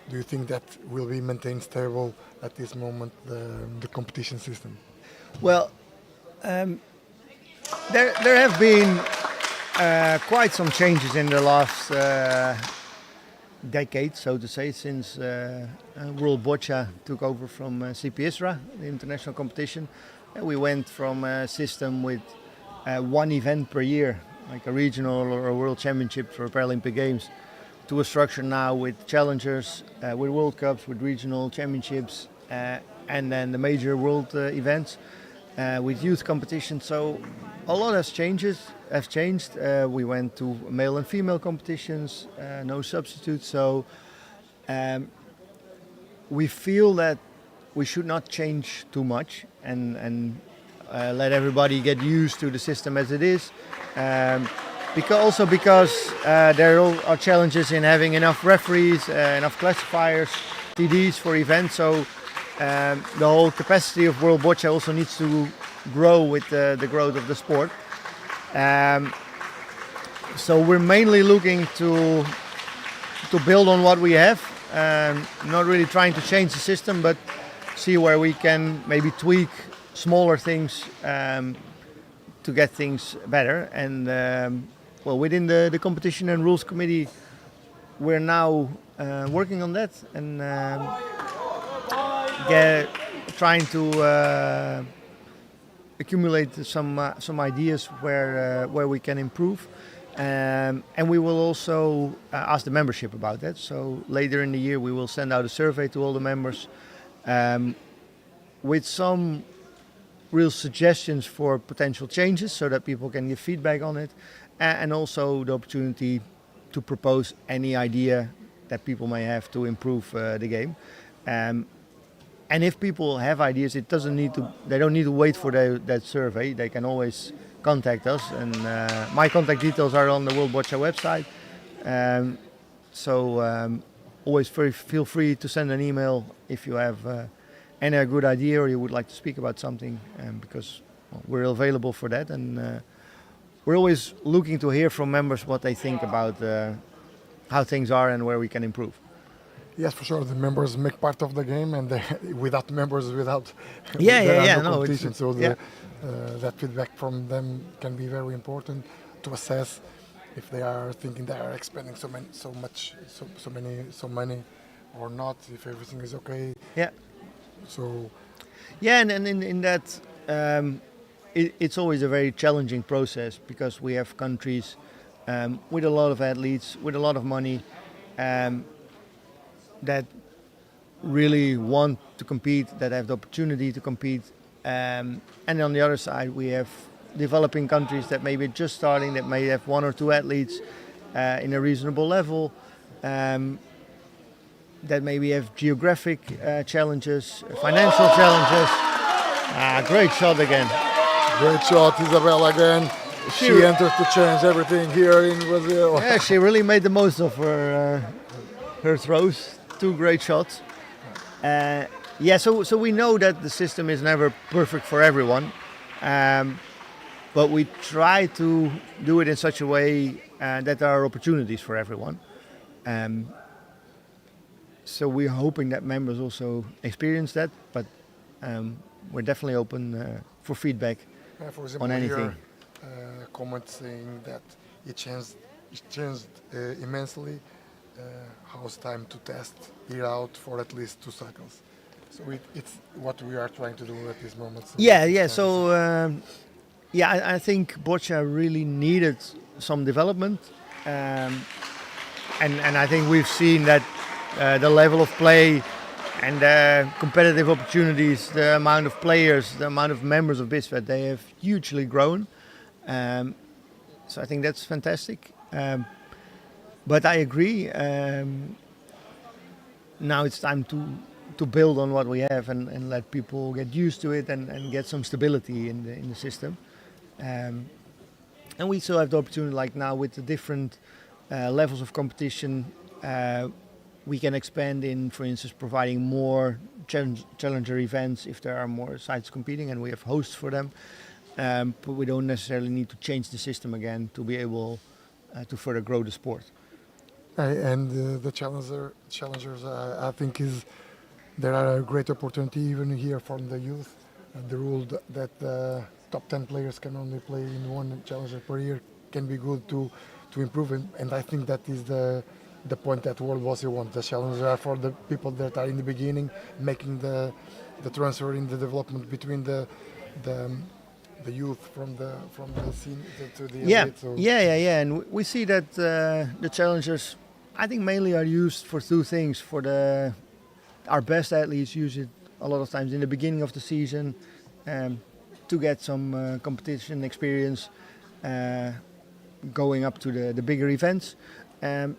do you think that will be maintained stable at this moment, the competition system? Well, there have been quite some changes in the last decade, so to say, since World Boccia took over from CP ISRA, the international competition. We went from a system with one event per year, like a regional or a world championship for Paralympic Games, to a structure now with challengers, with World Cups, with regional championships, and then the major world events with youth competitions. So a lot has changed. We went to male and female competitions, no substitutes. So we feel that we should not change too much and let everybody get used to the system as it is. Because there are challenges in having enough referees, enough classifiers, TDs for events. So the whole capacity of World Boccia also needs to grow with the growth of the sport. So we're mainly looking to build on what we have. Not really trying to change the system, but see where we can maybe tweak smaller things to get things better. And well, within the competition and rules committee, we're now working on that and trying to accumulate some ideas where we can improve. And we will also ask the membership about that. So later in the year, we will send out a survey to all the members with some real suggestions for potential changes so that people can give feedback on it, and also the opportunity to propose any idea that people may have to improve the game. And if people have ideas, they don't need to wait for that survey. They can always contact us, and my contact details are on the World Boccia website. So always feel free to send an email if you have any good idea or you would like to speak about something, because we're available for that. And we're always looking to hear from members what they think about how things are and where we can improve. Yes, for sure. The members make part of the game, and without members, without competition. So that feedback from them can be very important to assess if they are thinking they are expending so money or not. If everything is okay. Yeah. So. Yeah, and in that, it's always a very challenging process because we have countries with a lot of athletes, with a lot of money. That really want to compete, that have the opportunity to compete. And on the other side, we have developing countries that may be just starting, that may have one or two athletes in a reasonable level, that maybe have geographic challenges, financial challenges. Great shot again. Great shot, Isabel again. She entered to change everything here in Brazil. Yeah, she really made the most of her throws. Two great shots. So we know that the system is never perfect for everyone, but we try to do it in such a way that there are opportunities for everyone. So we're hoping that members also experience that, but we're definitely open for feedback for example, on anything. Here, comment saying that it changed immensely. How's time to test it out for at least 2 cycles? So it's what we are trying to do at this moment. So I think Boccia really needed some development, and I think we've seen that the level of play and the competitive opportunities, the amount of players, the amount of members of BISFET, they have hugely grown. So I think that's fantastic. But I agree. Now it's time to build on what we have and let people get used to it and get some stability in the system. And we still have the opportunity, like now with the different levels of competition, we can expand in, for instance, providing more challenger events if there are more sites competing, and we have hosts for them. But we don't necessarily need to change the system again to be able to further grow the sport. And the challengers, I think, there are a great opportunity even here from the youth. The rule that the top 10 players can only play in one challenger per year can be good to improve, and I think that is the point that World Boccia wants. The challengers are for the people that are in the beginning, making the transfer in the development between the youth from the scene to the elite. So. And we see that the challengers, I think, mainly are used for two things. Our best athletes use it a lot of times in the beginning of the season to get some competition experience going up to the bigger events. And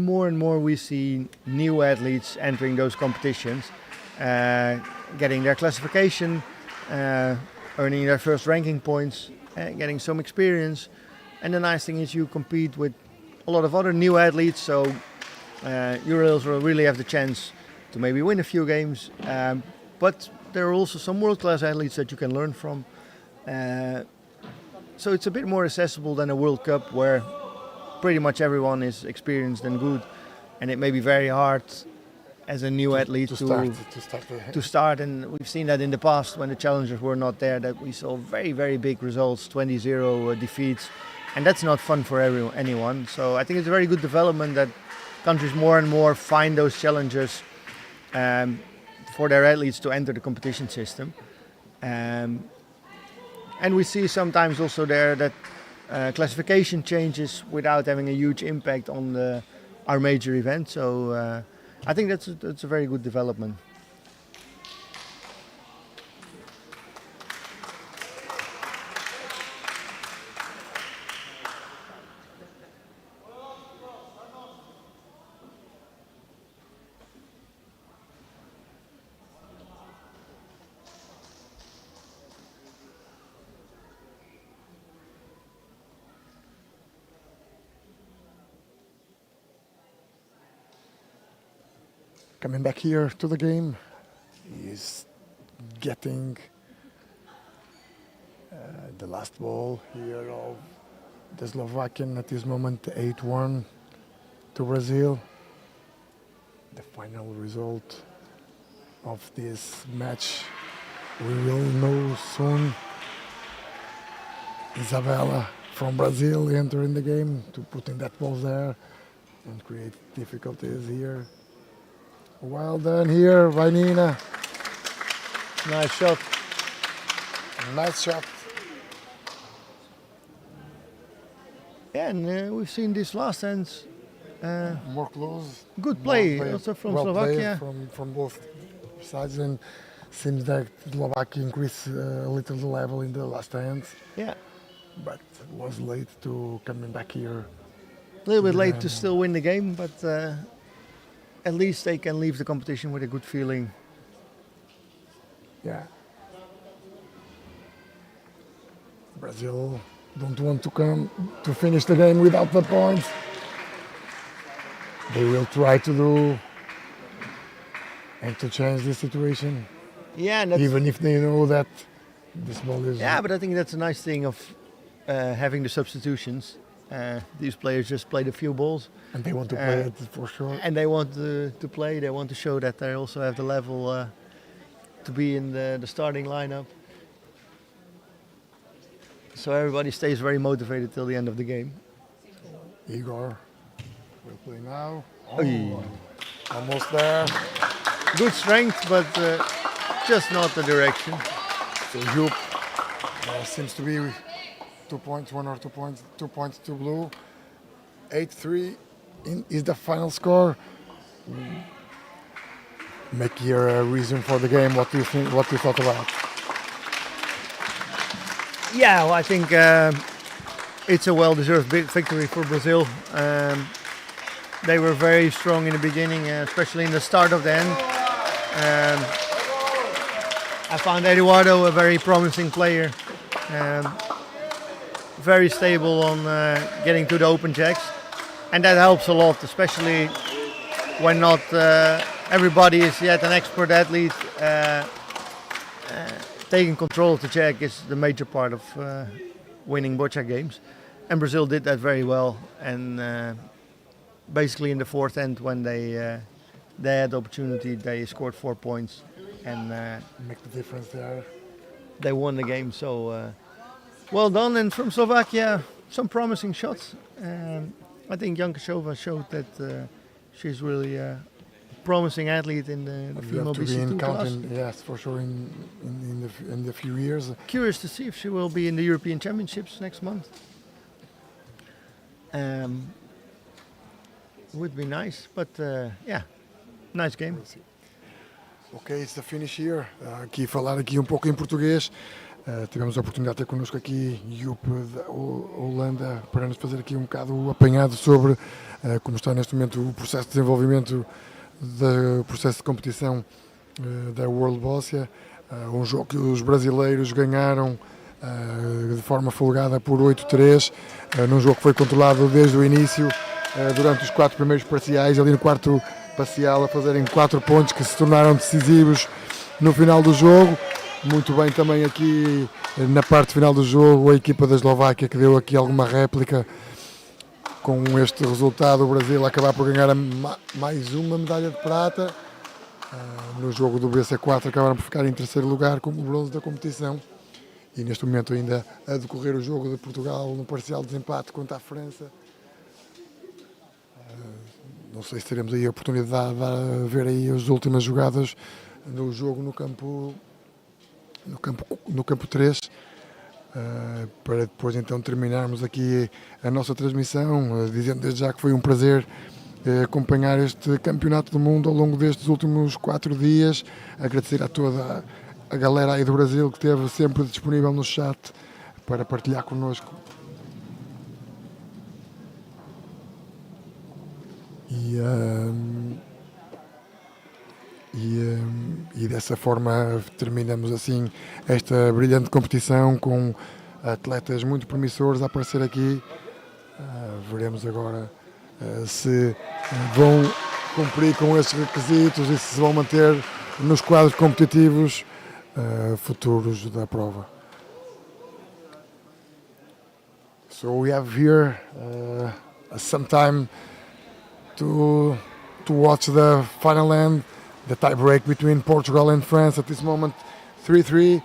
more we see new athletes entering those competitions, getting their classification, earning their first ranking points, getting some experience. And the nice thing is you compete with a lot of other new athletes, so you will really have the chance to maybe win a few games. But there are also some world-class athletes that you can learn from. So it's a bit more accessible than a World Cup where pretty much everyone is experienced and good, and it may be very hard as a new athlete to start, and we've seen that in the past when the challengers were not there, that we saw very, very big results, 20-0 defeats, and that's not fun for anyone. So I think it's a very good development that countries more and more find those challengers for their athletes to enter the competition system. And we see sometimes also there that classification changes without having a huge impact on our major event. So I think that's a very good development. Coming back here to the game, he's getting the last ball here of the Slovakian at this moment, 8-1 to Brazil. The final result of this match we will know soon. Isabella from Brazil entering the game to putting that ball there and create difficulties here. Well done here by Nina. Nice shot. Nice shot. Yeah, and we've seen this last ends. More close. Good play also from Slovakia. From both sides, and seems that Slovakia increased a little the level in the last hands. Yeah. But was late to coming back here. A little bit late to still win the game, but at least they can leave the competition with a good feeling. Yeah. Brazil don't want to come to finish the game without the points. They will try to do and to change the situation. Yeah, and that's, Even if they know that this ball is. yeah, but I think that's a nice thing of having the substitutions. These players just played a few balls. And they want to play it for sure. And they want to play, they want to show that they also have the level to be in the starting lineup. So everybody stays very motivated till the end of the game. Igor will play now. Oy. Almost there. Good strength, but just not the direction. So Joop seems to be 2 points, 1 or 2 points, 2 points to blue. 8-3 is the final score. Make here a reason for the game. What do you think? What do you thought about? Yeah, well, I think it's a well-deserved big victory for Brazil. They were very strong in the beginning, especially in the start of the end. I found Eduardo a very promising player. Very stable on getting to the open jacks, and that helps a lot, especially when not everybody is yet an expert athlete. Taking control of the jack is the major part of winning boccia games, and Brazil did that very well. And basically in the fourth end, when they had the opportunity, they scored 4 points and Make the difference there. they won the game. So well done. And from Slovakia, some promising shots. I think Jankashova showed that she's really a promising athlete in the You female have to be in BC2 class. counting, yes, for sure. In the few years. Curious to see if she will be in the European Championships next month. Would be nice, but yeah, nice game. Ok, it's the finish here. Aqui falar aqui um pouco em português. Tivemos a oportunidade de ter connosco aqui Joop da Holanda para nos fazer aqui um bocado o apanhado sobre como está neste momento o processo de desenvolvimento do processo de competição da World Boccia. Um jogo que os brasileiros ganharam de forma folgada por 8-3, num jogo que foi controlado desde o início, durante os 4 primeiros parciais, ali no quarto parcial a fazerem 4 pontos que se tornaram decisivos no final do jogo. Muito bem também aqui na parte final do jogo a equipa da Eslováquia, que deu aqui alguma réplica com este resultado, o Brasil acabar por ganhar mais uma medalha de prata. No jogo do BC4 acabaram por ficar em terceiro lugar como bronze da competição. E neste momento ainda a decorrer o jogo de Portugal no parcial desempate contra a França. Não sei se teremos aí a oportunidade de ver aí as últimas jogadas no jogo no campo 3, para depois então terminarmos aqui a nossa transmissão, dizendo desde já que foi um prazer acompanhar este campeonato do mundo ao longo destes últimos 4 dias, agradecer a toda a galera aí do Brasil que esteve sempre disponível no chat para partilhar connosco. E dessa forma terminamos assim esta brilhante competição com atletas muito promissores a aparecer aqui. Veremos agora se vão cumprir com estes requisitos e se vão manter nos quadros competitivos futuros da prova. So we have here some time to watch the final end, the tie break between Portugal and France at this moment, 3-3.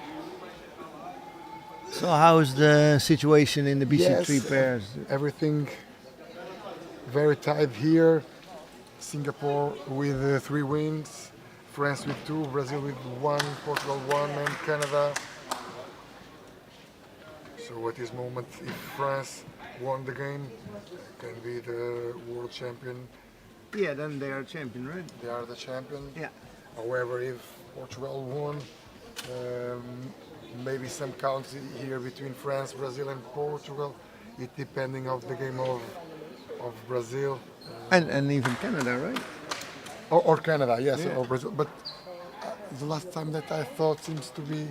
So how is the situation in the BC3 pairs? Everything very tight here. Singapore with 3 wins, France with 2, Brazil with 1, Portugal 1, and Canada. So at this moment, if France won the game, can be the world champion. Yeah, then they are champion, right? They are the champion. Yeah. However, if Portugal won, maybe some counts here between France, Brazil, and Portugal. It depending of the game of Brazil. And even Canada, right? Or Canada, yes, Yeah. or Brazil. But the last time that I thought seems to be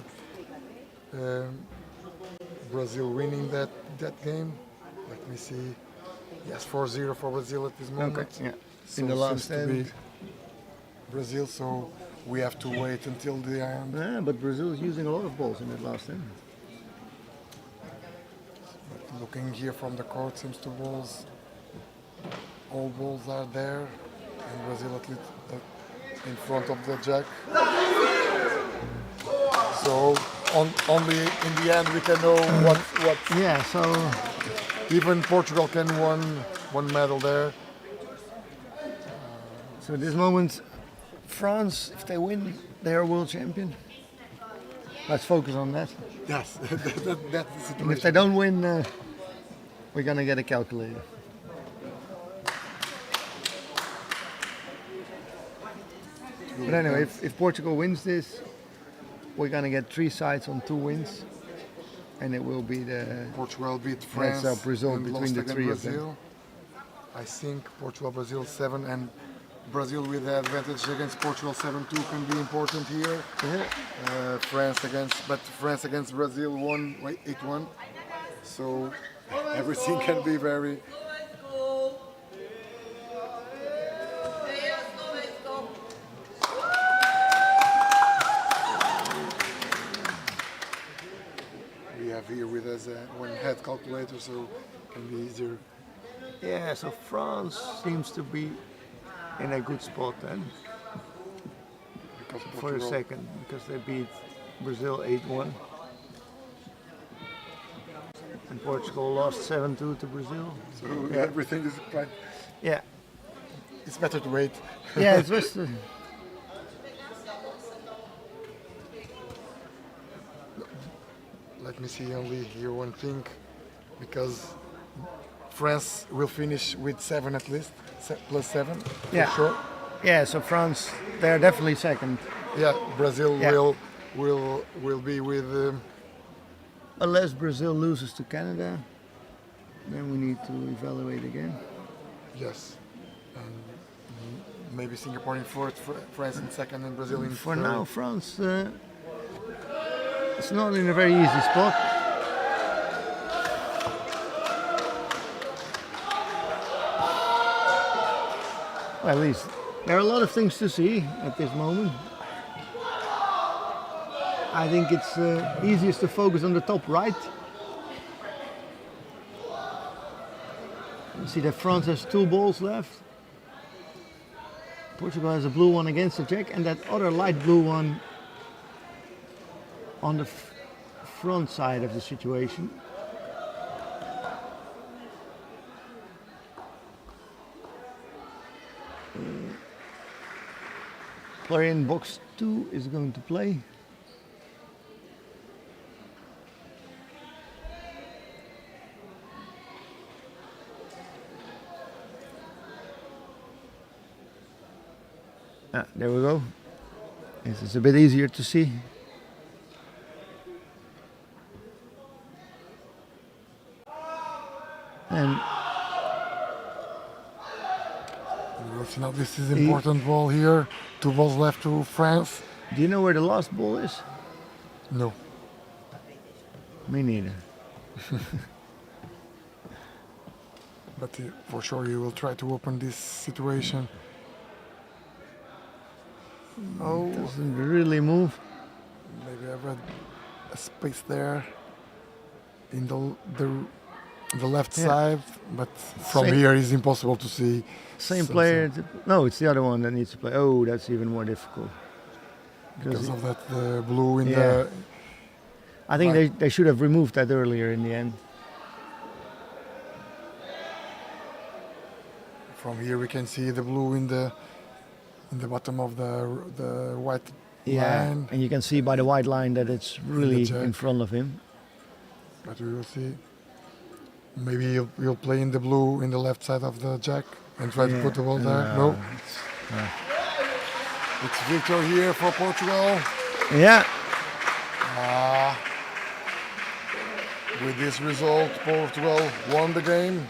Brazil winning that game. Let me see. Yes, 4-0 for Brazil at this moment. Okay, yeah. So In the last seems to be end. Brazil, so we have to wait until the end. Yeah, but Brazil is using a lot of balls in that last end. But looking here from the court, seems to balls, all balls are there, and Brazil at least in front of the jack. So only in the end we can know what. Yeah, so Even Portugal can one medal there. at this moment, France, if they win, they are world champion. Let's focus on that. Yes, that's the situation. And if they don't win, we're gonna get a calculator. But anyway, if Portugal wins this, we're gonna get 3 sides on 2 wins, and it will be the Portugal beat France Brazil and between lost the against 3 of them. Brazil. I think Portugal, Brazil 7, and Brazil with the advantage against Portugal 7-2 can be important here. Yeah. France against Brazil 8-1. So everything can be very. We have here with us one head calculator, so it can be easier. Yeah, so France seems to be in a good spot then Because for a Portugal- second, because they beat Brazil 8-1. And Portugal lost 7-2 to Brazil. So everything is quite. Yeah. It's better to wait. Yeah, it's just Let me see only here one thing, because France will finish with 7 at least, plus 7 Yeah. for sure. yeah, so France, they're definitely second. Yeah, Brazil Yeah. will be with. Unless Brazil loses to Canada, then we need to evaluate again. Yes, and maybe Singapore in fourth, France in second, and Brazil in For third. now, France it's not in a very easy spot. Well, at least there are a lot of things to see at this moment. I think it's easiest to focus on the top right. You see that France has 2 balls left. Portugal has a blue one against the Czech, and that other light blue one on the front side of the situation. Player in box 2 is going to play. There we go. This is a bit easier to see. And Now this is important ball here. 2 balls left to France. do you know where the last ball is? No. Me neither. But for sure he will try to open this situation. Oh, Doesn't really move. maybe I read a space there in the left Yeah. side, but from Same- here it's impossible to see. Same So- player. No, it's the other one that needs to play. Oh, that's even more difficult. because of that blue in Yeah. the. I think Right. they should have removed that earlier in the end. From here we can see the blue in the bottom of the white line. And you can see by the white line that it's really Jack. in front of him. But we will see. Maybe he'll play in the blue in the left side of the jack and try to put the ball there. No. It's victory here for Portugal. Yeah, With this result, Portugal won the game.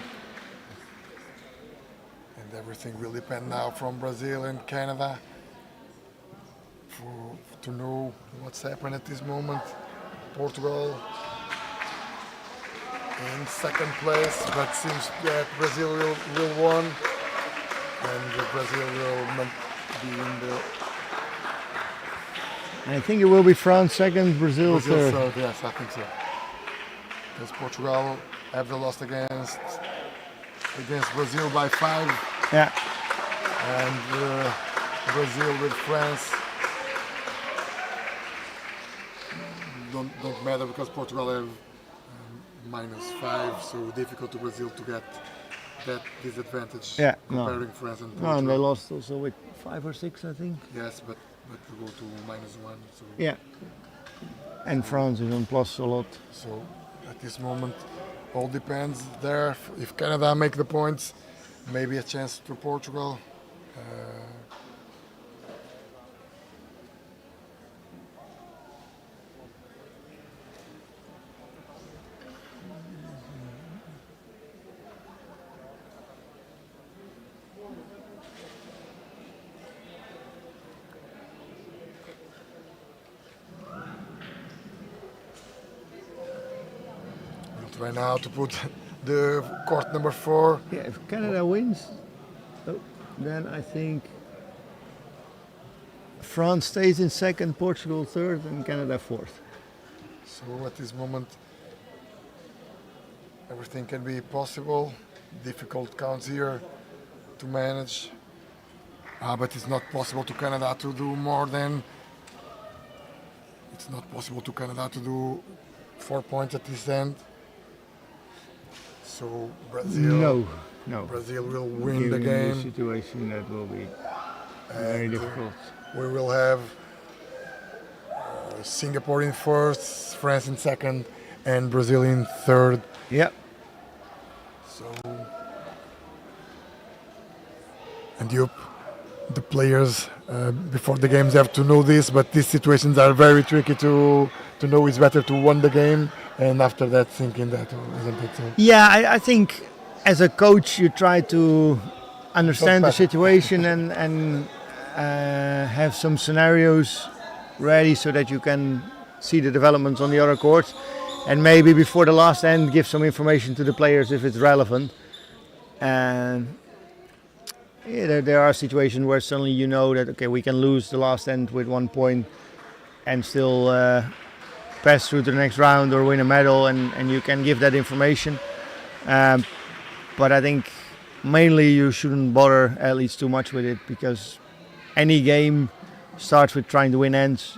And everything will depend now from Brazil and Canada to know what's happening at this moment. Portugal in second place, but seems that Brazil will won, and Brazil will be in the I think it will be France second, Brazil third. third. Yes, I think so. Because Portugal have the loss against Brazil by 5, Yeah, and Brazil with France don't matter because Portugal have -5, so difficult to Brazil to get that disadvantage Yeah, no. comparing France and no, Portugal. and they lost also with 5 or 6, I think. Yes, but to go to -1, so Yeah, and France is on plus a lot. so at this moment all depends there. If Canada make the points, maybe a chance to Portugal. We'll try now to put the court number 4. Yeah, if Canada wins, then I think France stays in second, Portugal third, and Canada fourth. So at this moment, everything can be possible. Difficult counts here to manage, but it's not possible to Canada to do more than. It's not possible to Canada to do 4 points at this end. So Brazil, No. Brazil will win the Given game. situation, that will be very difficult. We will have Singapore in first, France in second, and Brazil in third. Yeah. So, and the players before the games have to know this, but these situations are very tricky to know. It's better to win the game, and after that, thinking that, isn't it? Yeah, I think as a coach you try to understand the better. situation and have some scenarios ready so that you can see the developments on the other courts, and maybe before the last end give some information to the players if it's relevant. And yeah, there are situations where suddenly you know that okay, we can lose the last end with 1 point and still pass through to the next round or win a medal, and you can give that information. But I think mainly you shouldn't bother athletes too much with it, because any game starts with trying to win ends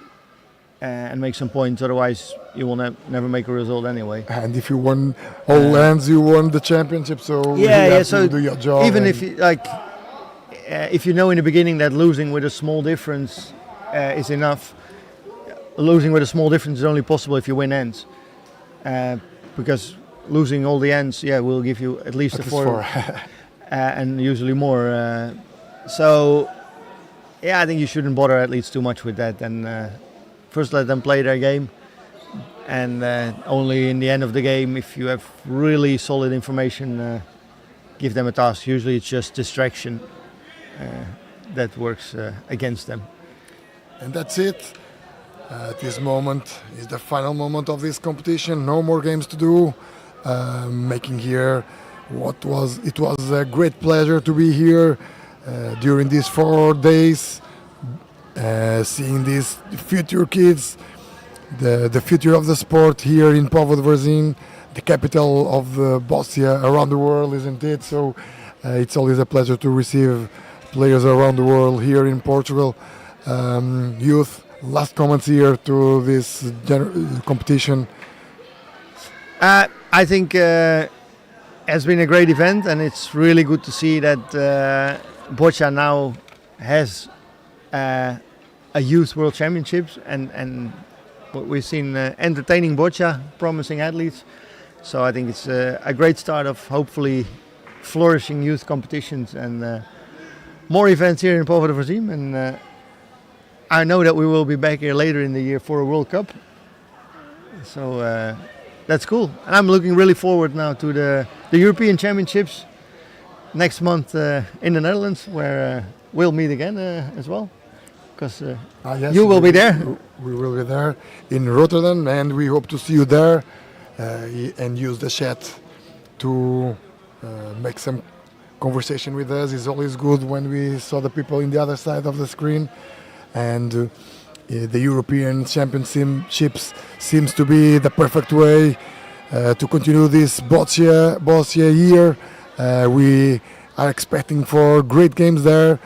and make some points. Otherwise, you will never make a result anyway. And if you won all ends, you won the championship. So you Yeah, have yeah. to So do your job. even and if you, like, if you know in the beginning that losing with a small difference is enough, losing with a small difference is only possible if you win ends, because losing all the ends, will give you at least at a least four, four. and usually more. So, I think you shouldn't bother athletes too much with that, and first let them play their game, and only in the end of the game, if you have really solid information, give them a task. Usually it's just distraction that works against them. And that's it. This moment is the final moment of this competition. No more games to do. Making here it was a great pleasure to be here during these 4 days, seeing these future kids, the future of the sport here in Povo de Varzim, the capital of Bosnia around the world, isn't it? So it's always a pleasure to receive players around the world here in Portugal. Youth, last comments here to this competition. I think has been a great event, and it's really good to see that Boccia now has a youth world championships, and what we've seen entertaining Boccia, promising athletes. So I think it's a great start of hopefully flourishing youth competitions and more events here in Povo de Varzim. And I know that we will be back here later in the year for a World Cup. So that's cool. And I'm looking really forward now to the European Championships next month in the Netherlands, where we'll meet again as well. Because Yes, you will be there. We will be there in Rotterdam, and we hope to see you there and use the chat to make some conversation with us. It's always good when we saw the people in the other side of the screen. And the European Championships seems to be the perfect way to continue this Boccia year. We are expecting for great games there.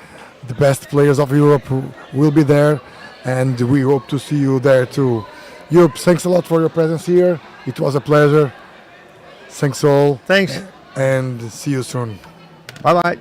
The best players of Europe will be there, and we hope to see you there too. Joop, thanks a lot for your presence here. It was a pleasure. Thanks all. Thanks. And see you soon. Bye bye.